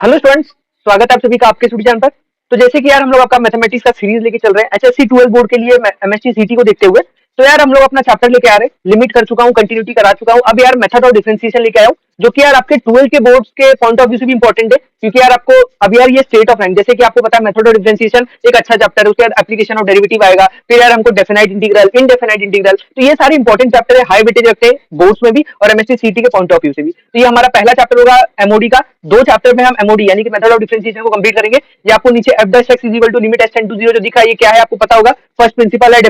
Hello students, स्वागत है आप सभी का आपके यूट्यूब चैनल पर। तो जैसे कि यार हम लोग आपका मैथमेटिक्स का सीरीज लेके चल रहे हैं एचएससी 12 बोर्ड के लिए एमएसटी सीटी को देखते हुए। तो यार हम लोग अपना चैप्टर लेके आ रहे हैं, लिमिट कर चुका हूँ, कंटिन्यूटी करा चुका हूँ, अब यार मेथड ऑफ डिफरेंशिएशन लेके आया हूँ, जो कि यार आपके 12 के बोर्ड्स के पॉइंट ऑफ व्यू से भी इंपॉर्टेंट है। क्योंकि यार आपको अब यार ये स्टेट ऑफ लाइन, जैसे कि आपको पता है मेथड ऑफ डिफरेंशिएशन एक अच्छा चैप्टर है, उसके बाद एप्लीकेशन ऑफ डेरिवेटिव आएगा, फिर यार हमको डेफिनाइट इंटीग्रल, इनडेफिनाइट इंटीग्रल, तो ये सारे इंपॉर्टेंट चैप्टर है, हाई वेटेज रखते हैं बोर्ड्स में भी और एमएससी सीटी के पॉइंट ऑफ व्यू से भी। तो ये हमारा पहला चैप्टर होगा एमओडी का। दो चैप्टर में हम एमओडी यानी कि मेथड ऑफ डिफरेंशिएशन को कंप्लीट करेंगे। ये आपको नीचे F dash X is equal to limit S tend to zero जो दिखा है, ये क्या है आपको पता होगा, फर्स्ट प्रिंसिपल है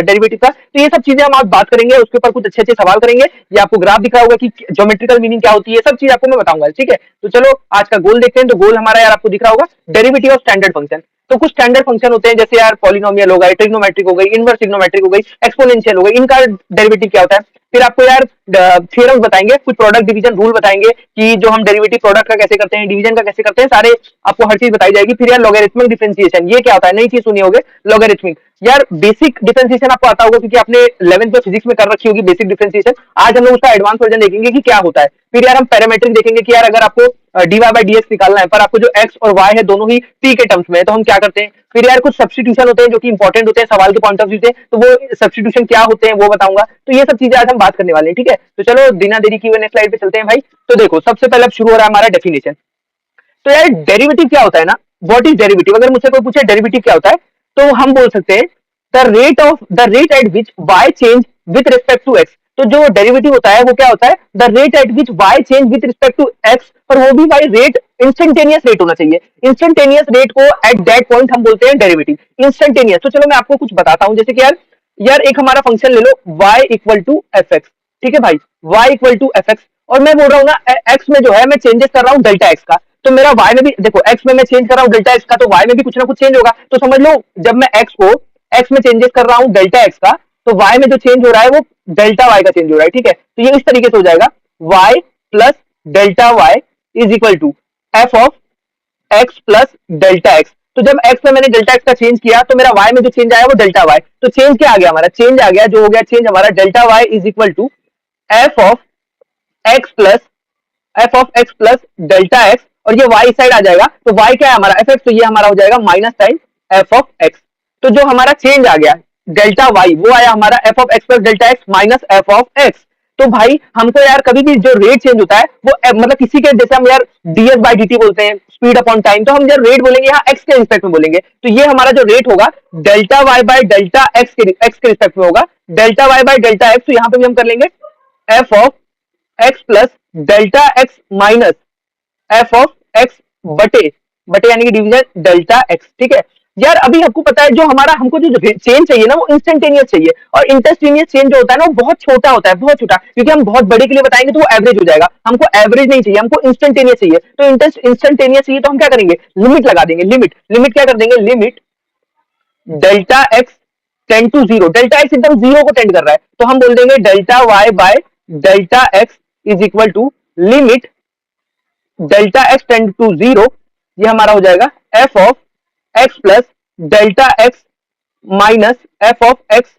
डेरिवेटिव का। तो ये सब चीजें हम आज बात करेंगे, उसके ऊपर कुछ अच्छे अच्छे सवाल करेंगे। ये आपको ग्राफ दिख रहा होगा कि ज्योमेट्रिकल मीनिंग क्या होती है, सब चीज आपको मैं बताऊंगा। ठीक है, तो चलो आज का गोल देखते हैं। तो गोल हमारा यार आपको दिख रहा होगा, डेरिवेटिव ऑफ स्टैंडर्ड फंक्शन। तो कुछ स्टैंडर्ड फंक्शन होते हैं, जैसे यार पॉलिनोमियल हो गई, ट्रिग्नोमेट्रिक हो गई, इनवर्स ट्रिग्नोमेट्रिक हो गई, एक्सपोनेंशियल हो गई, इनका डेरिवेटिव क्या होता है। फिर आपको यार थ्योरम्स बताएंगे, कुछ प्रोडक्ट डिवीजन रूल बताएंगे कि जो हम डेरिवेटिव प्रोडक्ट का कैसे करते हैं, डिवीजन का कैसे करते हैं, सारे आपको हर चीज बताई जाएगी। फिर यार लॉगरिथमिक डिफरेंशिएशन, ये क्या होता है, नई चीज सुनी होगी लॉगरिथमिक। यार बेसिक डिफरेंशिएशन आपको आता होगा क्योंकि आपने 11th में फिजिक्स में कर रखी होगी बेसिक डिफरेंशिएशन। आज हम लोग उसका एडवांस वर्जन देखेंगे कि क्या होता है। फिर यार हम पैरामीट्रिक देखेंगे कि यार अगर आपको dy बाई डी एक्स निकालना है, पर आपको जो x और y है दोनों ही t के टर्म्स में है, तो हम क्या करते हैं। फिर यार कुछ सब्स्टिट्यूशन होते हैं जो कि इंपॉर्टेंट होते हैं सवाल के पॉइंट ऑफ व्यू से, तो वो सब्स्टिट्यूशन क्या होते हैं वो बताऊंगा। तो ये सब चीजें आज हम बात करने वाले हैं। ठीक है, तो चलो बिना देरी किए नेक्स्ट स्लाइड पे चलते हैं भाई। तो देखो सबसे पहले अब शुरू हो रहा है हमारा डेफिनेशन। तो यार डेरिवेटिव क्या होता है ना, व्हाट इज डेरिवेटिव। अगर मुझसे कोई पूछे डेरिवेटिव क्या होता है, तो हम बोल सकते हैं the rate at which y change with respect to x। तो जो डेरिवेटिव होता है वो क्या होता है, the rate at which y change with respect to x, पर वो भी भाई रेट इंस्टेंटेनियस रेट होना चाहिए। इंस्टेंटेनियस रेट को एट दैट पॉइंट हम बोलते हैं डेरिवेटिव इंस्टेंटेनियस। तो चलो मैं आपको कुछ बताता हूं, जैसे कि यार यार एक हमारा फंक्शन ले लो y equal to F X. ठीक है भाई, y equal to F X, और मैं बोल रहा हूँ ना x में जो है मैं चेंजेस कर रहा हूँ डेल्टा x का। तो मेरा y में भी देखो, x में मैं चेंज कर रहा हूँ डेल्टा x का, तो y में भी कुछ ना कुछ चेंज होगा। तो समझ लो जब मैं x को x में चेंजेस कर रहा हूँ डेल्टा x का, तो y में जो चेंज हो रहा है वो डेल्टा y का चेंज हो रहा है। ठीक है, तो ये इस तरीके से हो जाएगा, y plus delta y is equal to F of x plus delta x। तो जब x में मैंने डेल्टा x का चेंज किया तो मेरा y में जो चेंज आया वो डेल्टा y। तो चेंज क्या आ गया हमारा, चेंज आ गया, जो हो गया चेंज हमारा delta y is equal to F of x plus delta X, और ये y साइड आ जाएगा। तो y क्या है हमारा एफ एक्स, तो ये हमारा हो जाएगा minus sine F of X. तो जो हमारा चेंज आ गया डेल्टा y, वो आया हमारा F of X plus delta X minus F of X. तो भाई हमको यार कभी भी जो रेट चेंज होता है वो मतलब किसी के, जैसे हम यार ds बाई dt बोलते हैं, स्पीड अपॉन टाइम, तो हम जब रेट बोलेंगे यहाँ x के रिस्पेक्ट में बोलेंगे। तो ये हमारा जो रेट होगा delta y by delta x के रिस्पेक्ट में होगा, delta y by delta X. तो यहाँ पे भी हम कर लेंगे F of X plus delta X minus F of x बटे बटे यानी कि डिवीजन डेल्टा एक्स। ठीक है यार, अभी आपको पता है जो हमारा हमको जो चेंज चाहिए ना वो इंस्टेंटेनियस चाहिए, और इंस्टेंटेनियस चेंज जो होता है ना वो बहुत छोटा होता है, बहुत छोटा, क्योंकि हम बहुत बड़े के लिए बताएंगे तो वो एवरेज हो जाएगा। हमको एवरेज नहीं चाहिए, हमको इंस्टेंटेनियस चाहिए। तो इंस्टेंटेनियस चाहिए तो हम क्या करेंगे, लिमिट लगा देंगे। लिमिट क्या कर देंगे, limit delta X tend to zero, delta X एकदम जीरो को टेंड कर रहा है, तो हम बोल देंगे delta Y by delta X is equal to limit delta X tend to zero. ये हमारा हो जाएगा F of X plus delta X minus F of X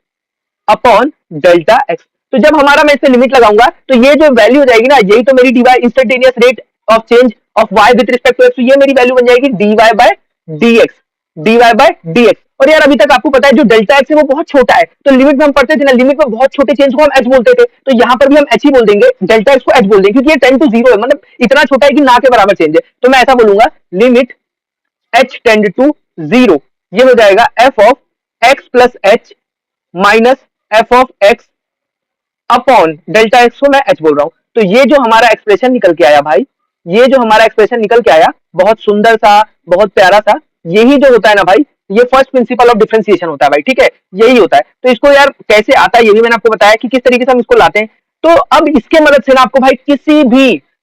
upon delta X. तो जब हमारा मैं इससे लिमिट लगाऊंगा तो ये जो वैल्यू हो जाएगी ना, यही तो मेरी D Y instantaneous rate of change of Y with respect to x, तो ये मेरी वैल्यू बन जाएगी D Y by D X, D Y by D X. और यार अभी तक आपको पता है जो डेल्टा एक्स है वो बहुत छोटा है, तो लिमिट में हम पढ़ते थे ना, लिमिट में बहुत छोटे चेंज को हम एच बोलते थे, तो यहाँ पर भी हम एच ही बोल देंगे, डेल्टा एक्स को एच बोल देंगे, क्योंकि ये टेंड टू जीरो है, मतलब इतना छोटा है कि ना के बराबर चेंज है। तो मैं ऐसा बोलूंगा limit H tend to zero, ये हो जाएगा F of X plus H minus F of X upon delta X को मैं एच बोल रहा हूं। तो ये जो हमारा एक्सप्रेशन निकल के आया भाई, ये जो हमारा एक्सप्रेशन निकल के आया, बहुत सुंदर सा, बहुत प्यारा सा, यही जो होता है ना भाई, ये फर्स्ट प्रिंसिपल ऑफ डिफरेंशिएशन होता है भाई। ठीक है, यही होता है। तो इसको यार कैसे आता है ये भी मैंने आपको बताया कि किस तरीके से हम इसको लाते हैं। तो अब इसके मदद से ना आपको भाई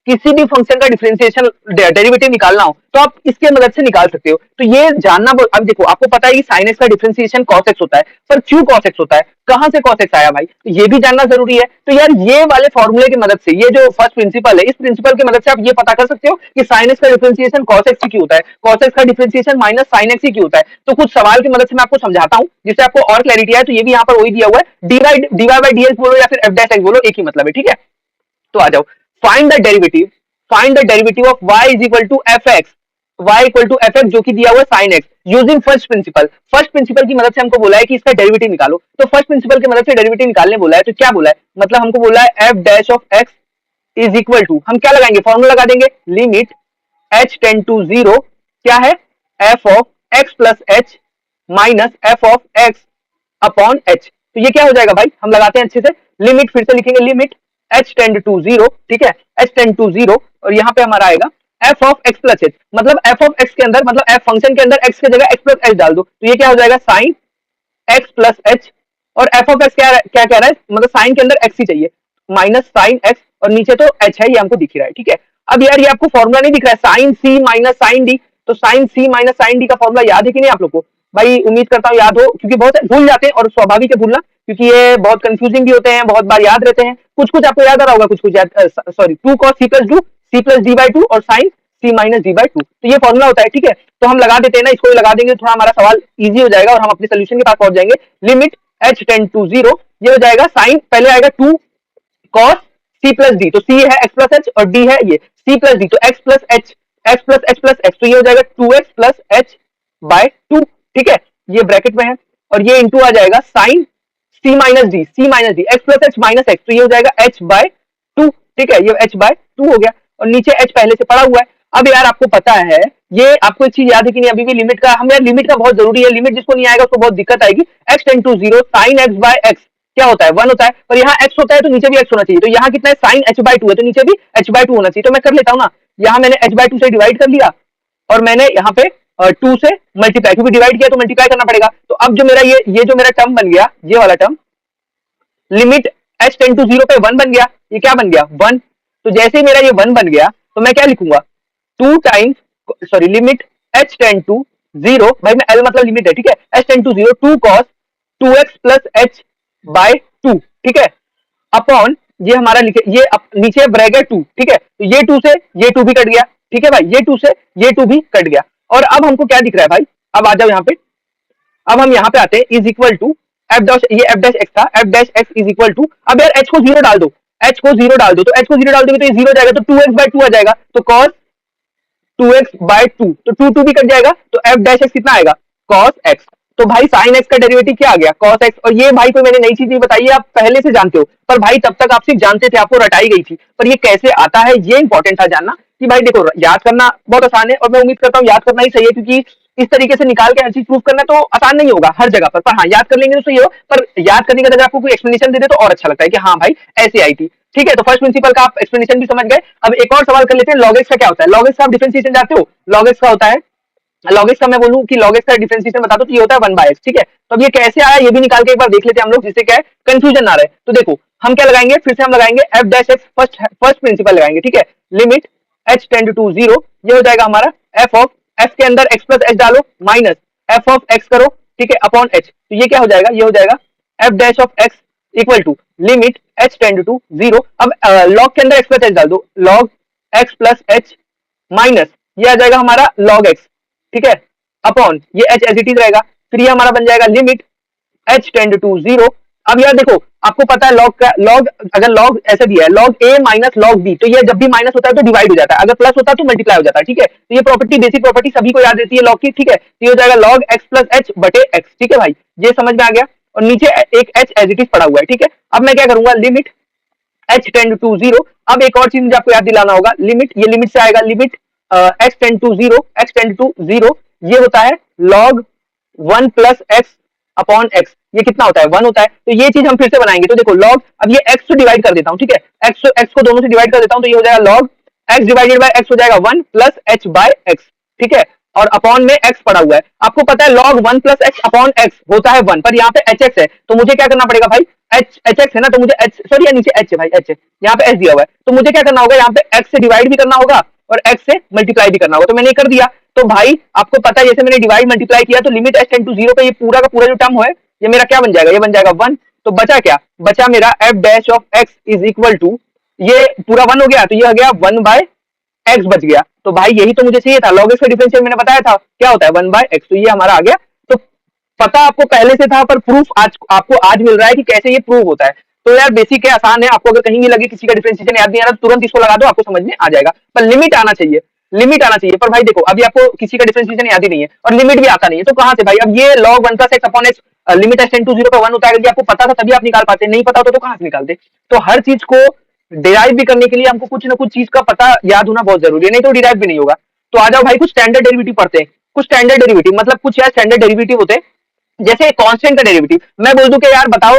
किसी भी फंक्शन का डिफरेंशिएशन डेरिवेटिव निकालना हो तो आप इसके मदद से निकाल सकते हो। तो ये जानना, अब देखो आपको पता है कि साइन एक्स का डिफरेंशिएशन कॉस एक्स होता है, पर क्यों कॉस एक्स होता है, कहां से कॉस एक्स आया भाई, तो ये भी जानना जरूरी है। तो यार ये वाले फॉर्मूले की मदद से, ये जो फर्स्ट प्रिंसिपल है, इस प्रिंसिपल की मदद से आप ये पता कर सकते हो कि साइन एक्स का डिफरेंशिएशन कॉस एक्स क्यों होता है, कॉस एक्स का डिफरेंशिएशन माइनस साइन एक्स क्यों होता है। तो कुछ सवाल की मदद से मैं आपको समझाता हूं जिससे आपको और क्लैरिटी है। तो ये भी यहाँ पर वही दिया हुआ है, D Y by D X बोलो या फिर एफ डैश एक्स बोलो, एक ही मतलब है। ठीक है, तो आ जाओ, find the derivative find the derivative of y is equal to F X, y equal to F X जो कि दिया हुआ है sine X, using first principle. First principle की मदद से हमको बोला है कि इसका डेरिवेटिव निकालो, तो फर्स्ट प्रिंसिपल की मदद से डेरिवेटिव निकालने बोला है, तो क्या बोला है, मतलब हमको बोला है F dash of X is equal to, हम क्या लगाएंगे, फॉर्मूला लगा देंगे, limit h tend to zero, क्या है, f of x plus h minus f of x upon h। तो ये क्या हो जाएगा भाई, हम लगाते हैं अच्छे से, लिमिट फिर से लिखेंगे, limit h tend to zero, ठीक है, h टेंड टू जीरो, और यहाँ पे हमारा आएगा f of x plus h, मतलब f ऑफ x के अंदर, मतलब f फंक्शन के अंदर x की जगह x प्लस h डाल दो, तो ये क्या हो जाएगा, साइन x प्लस h, और f ऑफ x क्या क्या कह रहा है, मतलब साइन के अंदर x ही चाहिए, माइनस साइन x, और नीचे तो h है, ये हमको दिख रहा है, ठीक है। अब यार ये आपको फॉर्मूला नहीं दिख रहा है, sine c minus sine d, तो sine c minus sine d का फॉर्मूला याद है कि नहीं आप लोग को, भाई उम्मीद करता हूँ याद हो, क्योंकि बहुत भूल जाते हैं और स्वाभाविक है भूलना, क्योंकि ये बहुत कंफ्यूजिंग भी होते हैं, बहुत बार याद रहते हैं, कुछ कुछ आपको याद आ रहा होगा, कुछ कुछ याद, sorry, two cos C plus two, c plus d by two, और sine c minus d by two, तो ये फॉर्मूला होता है, ठीक है। तो हम लगा देते हैं ना, इसको भी लगा देंगे, थोड़ा हमारा सवाल इजी हो जाएगा और हम अपने सोल्यूशन के पास पहुंच जाएंगे। Limit h tend to zero, ये हो जाएगा साइन, पहले आएगा टू कॉस सी प्लस डी, तो सी है एक्स प्लस एच और डी है ये सी प्लस डी, तो X plus H, X plus H plus X, तो ये हो जाएगा two x plus H by two, ठीक है, ये ब्रैकेट में है, और ये इंटू आ जाएगा sine c minus d, c minus d, x plus H minus x, तो ये हो जाएगा एच बाय टू, ठीक है, ये एच बाय टू हो गया, और नीचे एच पहले से पड़ा हुआ है। अब यार आपको पता है, ये आपको एक चीज याद है कि नहीं, अभी भी लिमिट का, हम यार लिमिट का बहुत जरूरी है, लिमिट जिसको नहीं आएगा उसको बहुत दिक्कत आएगी। X tend to zero, sine x by X क्या होता है, वन होता है, और यहाँ x होता है तो नीचे भी x होना चाहिए, तो यहाँ कितना है, साइन h बाई टू है, तो नीचे भी h बाई टू होना चाहिए, तो मैं कर लेता हूँ ना, यहाँ मैंने h बाई टू से डिवाइड कर लिया, और मैंने यहाँ पे टू से मल्टीप्लाई, क्योंकि डिवाइड किया तो मल्टीप्लाई करना पड़ेगा, तो अब जो मेरा ये जो मेरा टर्म बन गया, ये वाला term, limit h tend to zero पे वन बन गया, ये क्या बन गया, वन, तो जैसे ही मेरा ये वन बन गया, तो मैं क्या लिखूंगा, two times, sorry, limit h tend to zero, भाई मैं l मतलब लिमिट है, ठीक है, h tend to zero, two cos two x plus H by two, ठीक है, अपॉन ये हमारा लिखे, ये नीचे ब्रैकेट टू, ठीक है, तो ये टू से ये टू भी कट गया, ठीक है भाई, ये टू से ये टू भी कट गया, और अब हमको क्या दिख रहा है भाई, अब आ जाओ यहाँ पे, अब हम यहाँ पे आते हैं, is equal to F dash, ये एफ डैश एक्स था, F dash X is equal to, अब यार एच को जीरो डाल दो, एच को जीरो डाल दो, तो एच को जीरो डाल दोगे तो ये जीरो जाएगा, तो टू एक्स बाय टू आ जाएगा, तो cos two x bye two, तो टू टू भी कट जाएगा, तो एफ डैश एक्स कितना आएगा, कॉस एक्स, तो भाई साइन एक्स का डेरिवेटिव क्या आ गया, कॉस एक्स, और ये भाई कोई मैंने नई चीज नहीं बताई है, आप पहले से जानते हो, पर भाई तब तक आप सिर्फ जानते थे, आपको रटाई गई थी, पर ये कैसे आता है ये इंपॉर्टेंट था जानना, कि भाई देखो याद करना बहुत आसान है, और मैं उम्मीद करता हूँ याद करना ही सही है, क्योंकि इस तरीके से निकाल के हर चीज प्रूव करना तो आसान नहीं होगा हर जगह पर हाँ याद कर लेंगे तो सही हो, पर याद करने का अगर आपको कोई एक्सप्लेनेशन दे दे तो और अच्छा लगता है कि हाँ भाई ऐसे आई थी, ठीक है। तो फर्स्ट प्रिंसिपल का आप एक्सप्लेनेशन भी समझ गए, अब एक और सवाल कर लेते हैं, लॉग एक्स का क्या होता है, लॉग एक्स का आप डिफरेंशिएशन जानते हो, लॉग एक्स का होता है, लॉग एक्स का मैं बोलूं कि लॉग एक्स का डिफरेंशिएशन बता दो तो ये होता है वन बाय एक्स, ठीक है। तो अब ये कैसे आया ये भी निकाल के एक बार देख लेते हैं हम लोग, जिससे क्या है कंफ्यूजन ना रहे। तो देखो हम क्या लगाएंगे, फिर से हम लगाएंगे F dash X, first principle लगाएंगे, ठीक है, limit H tend to zero, ये हो जाएगा हमारा एफ ऑफ एफ के अंदर एक्स प्लस एच डालो माइनस एफ ऑफ एक्स करो, ठीक है, अपॉन एच, तो ये क्या हो जाएगा, ये हो जाएगा F dash of X equal to limit H tend to zero, अब लॉग के अंदर एक्स प्लस एच डाल दो, log X plus H minus ये आ जाएगा हमारा लॉग एक्स, ठीक है, अपॉन ये एच एज इट इज रहेगा, फिर ये हमारा बन जाएगा limit H tend to zero. अब यार देखो आपको पता है लॉग का, लॉग अगर लॉग ऐसे दिया है लॉग ए माइनस लॉग बी, तो ये जब भी माइनस होता है तो डिवाइड हो जाता है, अगर प्लस होता है तो मल्टीप्लाई हो जाता है, ठीक है। तो ये प्रॉपर्टी बेसिक प्रॉपर्टी सभी को याद रहती है लॉग की, ठीक है, तो ये हो जाएगा लॉग एक्स प्लस एच बटे एक्स, ठीक है भाई, ये समझ में आ गया, और नीचे एक एच एज इट इज पड़ा हुआ है, ठीक है। अब मैं क्या करूंगा, limit H tend to zero, अब एक और चीज मुझे आपको याद दिलाना होगा, लिमिट ये लिमिट से आएगा, limit X tend to zero, X tend to zero, ये होता है log one plus X upon X, ये कितना होता है, वन होता है, तो ये चीज हम फिर से बनाएंगे, तो देखो लॉग, अब ये एक्स से डिवाइड कर देता हूँ, ठीक है, एक्स को दोनों से डिवाइड कर देता हूँ, तो ये हो जाएगा log X divided by X हो जाएगा one plus H by X, ठीक है, और अपॉन में एक्स पड़ा हुआ है, आपको पता है log one plus X upon x होता है वन, पर यहाँ पे एच एक्स है, तो मुझे क्या करना पड़ेगा भाई, एच एक्स है ना, तो मुझे एच, सॉरी यार नीचे एच है भाई, एच है, यहाँ पे एच दिया हुआ है, तो मुझे क्या करना होगा, यहाँ पे एक्स से डिवाइड भी करना होगा और एक्स से मल्टीप्लाई भी करना होगा, तो मैंने कर दिया। तो भाई आपको पता है जैसे मैंने डिवाइड मल्टीप्लाई किया, तो limit H tend to zero का ये पूरा का पूरा जो टर्म है ये मेरा क्या बन जाएगा, ये बन जाएगा वन, तो बचा क्या, बचा मेरा F dash of X is equal to, ये पूरा वन हो गया, तो ये हो गया वन बाय एक्स बच गया, तो भाई यही तो मुझे चाहिए था, लॉग एक्स का डिफरेंशियल मैंने बताया था क्या होता है वन बाय एक्स, तो ये हमारा आ गया। तो पता आपको पहले से था, पर प्रूफ आज आपको आज मिल रहा है कि कैसे ये प्रूव होता है। तो यार बेसिक है, आसान है। आपको अगर कहीं भी लगे किसी का डिफरेंशिएशन याद नहीं आ रहा तो तुरंत इसको लगा दो, आपको समझ में आ जाएगा। पर लिमिट आना चाहिए, लिमिट आना चाहिए। पर भाई देखो अभी आपको किसी का डिफरेंशिएशन याद ही नहीं है और लिमिट भी आता नहीं है, तो कहां से भाई? अब ये log 1 plus X upon X limit S tend to 0 पे 1 होता है। अगर ये आपको पता था तभी आप निकाल पाते, नहीं पता होता तो कहां से निकालते? तो हर चीज को डिराइव भी करने के लिए हमको कुछ ना कुछ चीज का पता याद होना बहुत जरूरी है, नहीं तो डिराइव भी नहीं होगा। तो आ जाओ भाई, कुछ स्टैंडर्ड डेरिवेटिव पढ़ते हैं। कुछ स्टैंडर्ड डेरिवेटिव मतलब कुछ यार स्टैंडर्ड डेरिवेटिव होते हैं, जैसे कांस्टेंट का डेरिवेटिव। मैं बोल दूं कि यार बताओ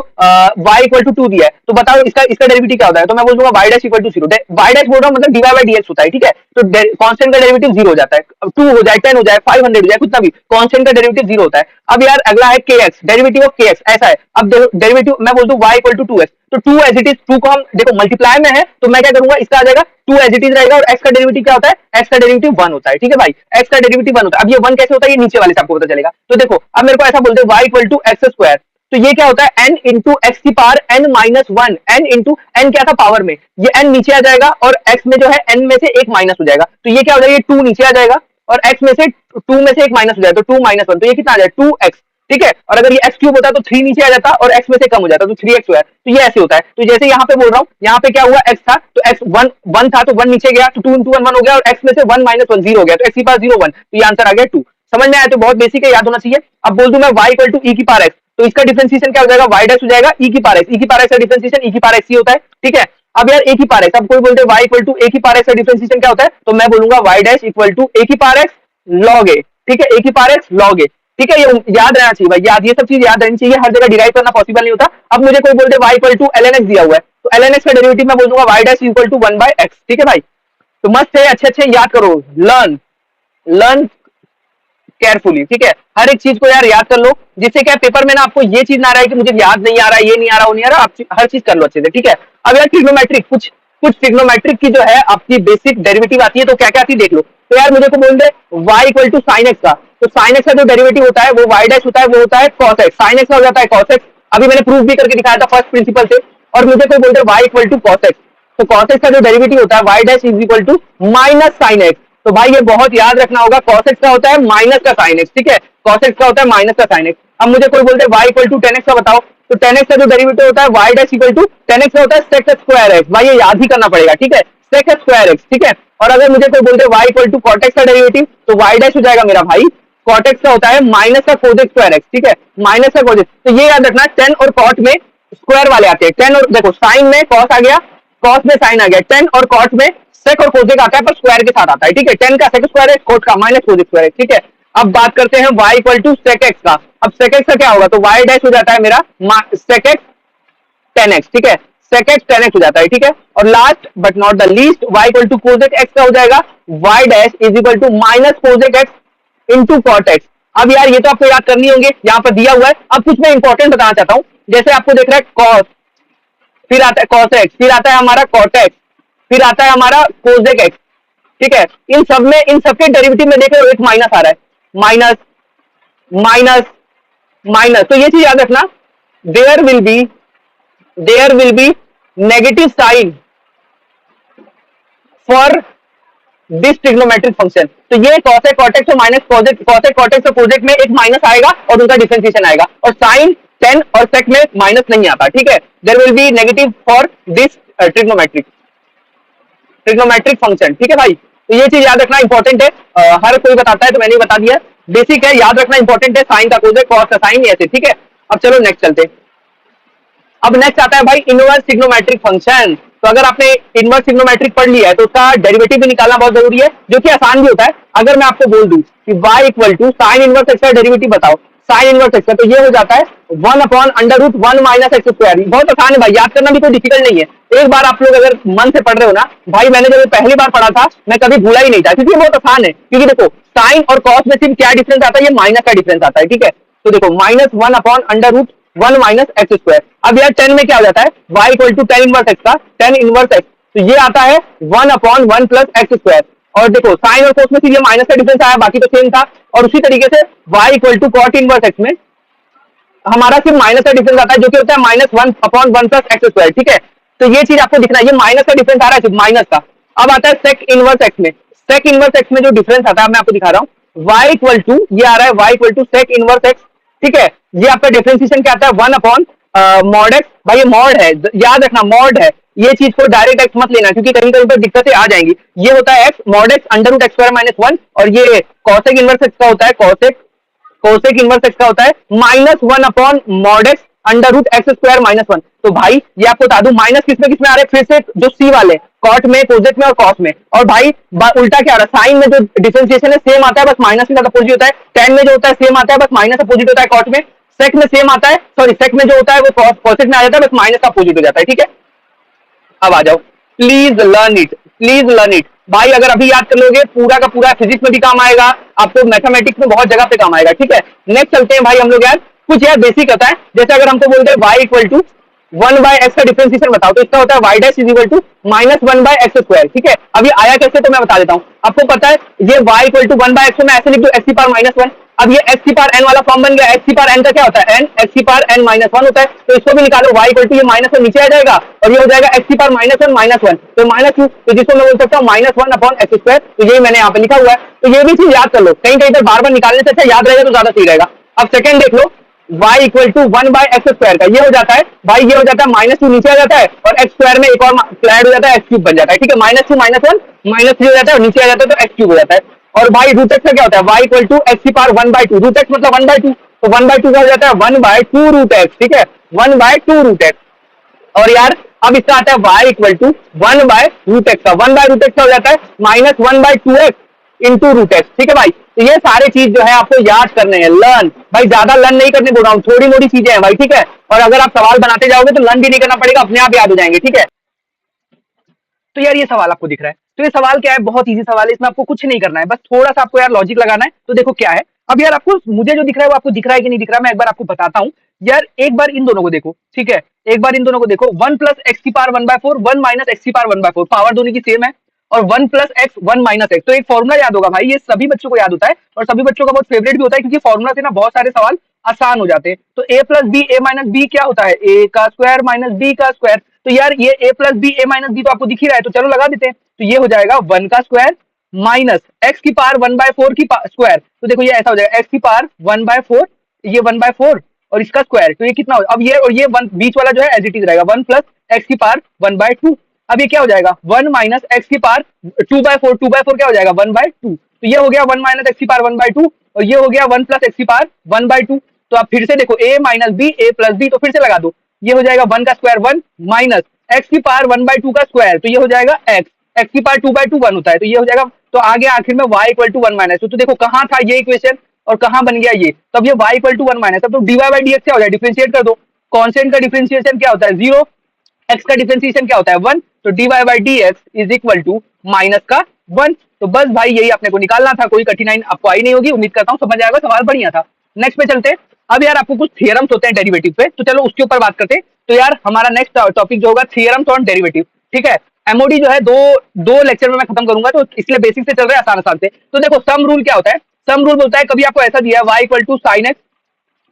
y इक्वल टू 2 दिया है, तो बताओ इसका इसका डेरिवेटिव क्या होता है? तो मैं बोल दूंगा y dash equal to 0। y dash बोल रहा हूं मतलब dy बाय dx होता है, ठीक है? तो कांस्टेंट का डेरिवेटिव 0 हो जाता है। 2 हो जाए, 10 हो जाए, 500 हो जाए, कुछ भी कांस्टेंट का डेरिवेटिव 0 होता है। अब यार अगला है kx, डेरिवेटिव ऑफ kx ऐसा है। अब डेरिवेटिव मैं बोल दूं y इक्वल टू 2x, तो 2 एज इट इज, 2 को हम देखो मल्टीप्लाई में है तो मैं क्या करूंगा, इसका आ जाएगा 2 एज इट इज रहेगा, और x का डेरिवेटिव क्या होता है? x का डेरिवेटिव 1 होता है, ठीक है भाई? x का डेरिवेटिव 1 होता है। अब ये 1 कैसे होता है, ये नीचे वाले से आपको पता चलेगा। तो देखो अब मेरे को ऐसा बोलते हैं y equal to x square, तो ये क्या होता है? n इंटू एक्स की power n minus 1, n into n क्या था पावर में, ये n नीचे आ जाएगा और x में जो है n में से एक माइनस हो जाएगा, तो ये क्या हो जाएगा? ये 2 नीचे आ जाएगा और x में से 2 में से एक माइनस हो जाएगा, तो 2 माइनस 1, तो ये कितना आ जाएगा? 2x, ठीक है? और अगर ये x क्यूब होता तो 3 नीचे आ जाता और x में से कम हो जाता, तो 3x हुआ है। तो ये ऐसे होता है। तो जैसे यहाँ पे बोल रहा हूँ, यहाँ पे क्या हुआ? x था तो x 1 था तो 1 नीचे गया, तो 2 इंटू 1 1 हो गया, और x में से 1 माइनस 1 0 हो गया, तो x की पावर 0 1, तो ये आंसर आ गया 2। समझ में आया? तो बहुत बेसिक है, याद होना चाहिए। अब बोल दूं मैं y इक्वल टू e की पावर x, तो इसका डिफरेंशिएशन क्या हो जाएगा? y डैश हो जाएगा e की पावर x, e की पावर x का डिफरेंशिएशन e की पावर x ही होता है, ठीक है? अब यार a की पावर x, अब कोई बोलते हैं y इक्वल टू a की पावर x का डिफरेंशिएशन क्या होता है? तो मैं बोलूंगा y dash equal to a की पावर x log a, ठीक है? a की पावर x log a, ठीक है? ये याद रहना चाहिए भाई, याद, ये सब चीज याद रहनी चाहिए। हर जगह डिराइव करना पॉसिबल नहीं होता। अब मुझे कोई बोलते y equal to ln x दिया हुआ है, तो ln x का डेरिवेटिव मैं बोल दूंगा y dash equal to 1 by x, ठीक है भाई? तो मस्त है, अच्छे अच्छे याद करो, लर्न लर्न केयरफुली, ठीक है? हर एक चीज को यार याद कर लो, जिससे क्या पेपर में ना आपको ये चीज ना रहा है कि मुझे याद नहीं आ रहा, ये नहीं आ रहा, वो नहीं आ रहा, आप हर चीज कर लो अच्छे से, ठीक है? अब यार ट्रिग्नोमेट्रिक, कुछ कुछ ट्रिग्नोमेट्रिक की जो है आपकी बेसिक डेरिवेटिव आती है, तो क्या क्या आती है देख लो। तो यार मुझे को बोल दे y equal to sine x का, तो साइन एक्स का जो डेरिवेटिव होता है वो y डैश होता है, वो होता है cos x, साइन एक्स का हो जाता है cos x। अभी मैंने प्रूफ भी करके दिखाया था फर्स्ट प्रिंसिपल से। और मुझे कोई बोलते y equal to cos x, तो cos x का जो डेरिवेटिव होता है y dash is equal to minus sine x. तो भाई ये बहुत याद रखना होगा, cos x का होता है माइनस का साइन एक्स, ठीक है? cos x का होता है माइनस का साइन एक्स। अब मुझे कोई बोलते हैं y equal to tan x का बताओ, तो tan x का जो डेरिवेटिव होता है y dash equal to tan x का होता है sec स्क्वायर x। भाई ये याद ही करना पड़ेगा, ठीक है? sec स्क्वायर x, ठीक है? और अगर मुझे कोई बोलते हैं y equal to cot x का डेरिवेटिव, तो y डैश हो जाएगा मेरा भाई cot x का होता है माइनस का cos स्क्वायर x, ठीक है? माइनस का cos। तो ये याद रखना, tan और cot में स्क्वायर वाले आते हैं। tan और देखो साइन में cos आ गया, cos में साइन आ गया, tan और cot में sec और cosec आता है, पर स्क्वायर के साथ आता है, ठीक है? tan का sec स्क्वायर है, cot का माइनस cos स्क्वायर है, ठीक है? अब बात करते हैं y equal to sec x का। अब sec x का क्या होगा? तो y डैश हो जाता है मेरा sec x tan x, ठीक है? sec x tan x हो जाता है, ठीक है? और last but not the least y equal to cosec x का हो जाएगा y dash is equal to minus cosec x into cot x। अब यार ये तो आपको याद करनी होंगे, यहाँ पर दिया हुआ है। अब कुछ मैं इंपॉर्टेंट बताना चाहता हूँ, जैसे आपको देख रहा है cos, फिर आता है cos x, फिर आता है हमारा cot x, फिर आता है हमारा cosec x, ठीक है? इन सब में, इन सबके डेरिवेटिव में देख रहे हो एक माइनस आ रहा है, माइनस माइनस माइनस। तो ये चीज याद रखना, there will be negative sign for this trigonometric function. तो ये cosec cot x और माइनस cosec cot x और cosec में एक माइनस आएगा और उनका डिफरेंशिएशन आएगा, और साइन tan और sec में माइनस नहीं आता, ठीक है? There will be negative for this trigonometric function, ठीक है भाई? तो ये चीज याद रखना इंपॉर्टेंट है। हर कोई बताता है तो मैंने बता दिया, बेसिक है, याद रखना इंपॉर्टेंट है। साइन का cosec, cos का साइन, ऐसे, ठीक है? अब चलो नेक्स्ट चलते। अब नेक्स्ट आता है भाई इनवर्स ट्रिग्नोमेट्रिक फंक्शन। तो अगर आपने इनवर्स ट्रिग्नोमेट्रिक पढ़ लिया है तो उसका डेरिवेटिव भी निकालना बहुत जरूरी है, जो कि आसान भी होता है। अगर मैं आपको बोल दूं कि y equal to sine inverse x का डेरिवेटिव बताओ, साइन इनवर्स एक्स का, तो ये हो जाता है 1 upon under root 1 minus x square. बहुत आसान है भाई, याद करना भी कोई डिफिकल्ट नहीं है। एक बार आप लोग अगर मन से पढ़ रहे हो ना भाई, मैंने जब पहली बार पढ़ा था मैं कभी भूला ही नहीं था, क्योंकि बहुत आसान है। क्योंकि देखो साइन और कॉस में सिर्फ क्या डिफरेंस आता है, ये माइनस का डिफरेंस आता है, ठीक है? तो देखो minus 1 upon under root 1 minus x square. अब यार 10 में क्या हो जाता है, y equal to tan inverse x का tan इनवर्स एक्स, तो ये आता है 1 अपॉन 1 प्लस एक्स स्क्वायर। और देखो साइन और कोस में सिर्फ ये माइनस का डिफरेंस आया, बाकी तो सेम था। और उसी तरीके से y equal to cot inverse x में हमारा सिर्फ माइनस का डिफरेंस आता है, जो कि होता है minus 1 upon 1 plus x square, ठीक है? तो ये चीज आपको दिखना है, ये माइनस का डिफरेंस आ रहा है सिर्फ माइनस का। अब आता है सेक इनवर्स एक्स में, सेक इनवर्स एक्स में जो डिफरेंस आता है मैं आपको दिखा रहा हूँ, y इक्वल टू, ये आ रहा है y equal to sec inverse x, ठीक है? ये आपका डिफरेंशिएशन क्या आता है 1 अपॉन मॉड एक्स, भाई ये मॉड है, याद रखना मॉड है, ये चीज को डायरेक्ट एक्स मत लेना क्योंकि कहीं कहीं पर दिक्कतें आ जाएंगी। ये होता है x mod x under root x square minus one, और ये कॉसेक इनवर्स एक्स का होता है, कॉसेक कोसेक इनवर्स एक्स का होता है minus one upon mod x under root x square minus one. तो भाई ये आपको बता दूं माइनस किसमें आ रहे हैं, फिर से जो सी वाले कॉट में, कोजेक में और कॉस में। और भाई उल्टा क्या आ रहा है, साइन में जो डिफरेंशिएशन है सेम आता है, बस माइनस के साथ अपोजिट होता है। टेन में जो होता है सेम आता है, बस माइनस अपोजिट होता है कॉट में। सेक में सेम आता है, सॉरी सेक में जो होता है वो कॉसेक में आ जाता है, बस माइनस का अपोजिट हो जाता है। ठीक है, अब आ जाओ, please learn it, please learn it. भाई अगर अभी याद कर लोगे पूरा का पूरा फिजिक्स में भी काम आएगा, आपको मैथमेटिक्स में बहुत जगह पे काम आएगा। ठीक है, नेक्स्ट चलते हैं भाई हम लोग यार, कुछ यार बेसिक होता है। जैसे अगर हमको बोलते हैं y equal to one by x का डिफरेंशिएशन बताओ, तो इसका होता है y dash is equal to minus one by x square. ठीक है, अब ये आया कैसे तो मैं बता देता हूँ। आपको पता है ये y equal to one by x में ऐसे लिख दो एक्स की पावर माइनस वन। अब ये एक्स की पावर एन वाला फॉर्म बन गया, एक्स की पावर एन का क्या होता है एन, एक्स की पावर एन माइनस वन होता है, तो इसको भी निकालो y इक्वल टू ये माइनस वन नीचे आ जाएगा और ये हो जाएगा एक्स की पावर माइनस वन, तो माइनस टू, तो जिसको मैं बोल सकता हूँ minus one upon x square. तो यही मैंने यहाँ पे लिखा हुआ है, तो ये भी चीज याद कर लो, कहीं कहीं पर बार बार निकालने से अच्छा याद रहेगा तो ज्यादा सही रहेगा। अब सेकंड देख लो, y equal to one by x square का ये हो जाता है भाई, ये हो जाता है माइनस टू नीचे आ जाता है और एक्स स्क्वायर में एक और ऐड हो जाता है, एक्स क्यूब बन जाता है। ठीक है, minus two minus one minus three हो जाता है और नीचे आ जाता है तो एक्स क्यूब हो जाता है। और भाई रूट एक्स का क्या होता है, y इक्वल टू एक्स की power one by two, root x मतलब वन बाय टू, तो वन बाय टू का हो जाता है one by two root x. ठीक है, one by two root x. और यार अब इसका आता है y equal to one by root x का, वन बाय रूट एक्स का हो जाता है minus one by two x into root x. ठीक है भाई, तो ये सारे चीज जो है आपको याद करने हैं, लर्न भाई, ज्यादा लर्न नहीं करने बोल रहा हूँ, थोड़ी मोड़ी चीजें हैं भाई। ठीक है, और अगर आप सवाल बनाते जाओगे तो लर्न भी नहीं करना पड़ेगा, अपने आप याद हो जाएंगे। ठीक है, तो यार ये सवाल आपको दिख रहा है, तो ये सवाल क्या है, बहुत इजी सवाल है, इसमें आपको कुछ नहीं करना है, बस थोड़ा सा आपको यार लॉजिक लगाना है। तो देखो क्या है, अब यार आपको मुझे जो दिख रहा है वो आपको दिख रहा है कि नहीं दिख रहा है, मैं एक बार आपको बताता हूँ। यार एक बार इन दोनों को देखो, ठीक है, एक बार इन दोनों को देखो, वन प्लस एक्स की power one by four, one minus x की power one by four, power दोनों की सेम है, और one plus x one minus x, तो एक फॉर्मुला याद होगा भाई, ये सभी बच्चों को याद होता है और सभी बच्चों का बहुत फेवरेट भी होता है क्योंकि फॉर्मुला से ना बहुत सारे सवाल आसान हो जाते हैं। तो ए plus b a minus B क्या होता है, ए का स्क्वायर माइनस बी का स्क्वायर। तो यार ये ए plus b a minus B तो आपको दिख ही रहा है, तो चलो लगा देते हैं। तो ये हो जाएगा वन का स्क्वायर माइनस एक्स की पावर वन बाय फोर की स्क्वायर, तो देखो ये ऐसा हो जाएगा एक्स की पावर वन बाय फोर, ये वन बाय फोर और इसका स्क्वायर, तो ये कितना हो, अब ये और ये वन बीच वाला जो है एज इट इज रहेगा, वन प्लस एक्स की पावर वन बाय टू। अब ये क्या हो जाएगा, वन माइनस एक्स की power two by four, two by four क्या हो जाएगा वन बाय टू, तो ये हो गया वन माइनस एक्स की पावर वन बाय टू और ये हो गया वन प्लस एक्स की पावर वन बाय टू। तो आप फिर से देखो ए माइनस बी ए प्लस बी, तो फिर से लगा दो, ये हो जाएगा वन का स्क्वायर वन माइनस एक्स की पावर वन बाय टू का स्क्वायर, तो ये हो जाएगा एक्स, एक्स की power two by two one होता है, तो ये हो जाएगा, तो आगे आखिर में y equal to one minus two. तो देखो कहाँ था ये इक्वेशन और कहाँ बन गया ये, तो अब ये y equal to one minus, अब तो dy बाई dx क्या हो जाए, डिफरेंशिएट कर दो, कांस्टेंट का डिफरेंशिएशन क्या होता है जीरो, x का डिफरेंशिएशन क्या होता है वन, तो dy by dx is equal to minus का वन। तो बस भाई यही अपने को निकालना था, कोई कठिनाई आपको आई नहीं होगी, उम्मीद करता हूँ समझ आएगा, सवाल बढ़िया था। नेक्स्ट पे चलते हैं, अब यार आपको कुछ थियरम्स होते हैं डेरिवेटिव पे, तो चलो उसके ऊपर बात करते हैं। तो यार हमारा नेक्स्ट टॉपिक जो होगा थियरम्स ऑन डेरिवेटिव। ठीक है, एमओडी जो है दो लेक्चर में मैं खत्म करूंगा, तो इसलिए बेसिक से चल रहे हैं आसान आसान से। तो देखो सम रूल क्या होता है, सम रूल बोलता है कभी आपको ऐसा दिया है y equal to sine x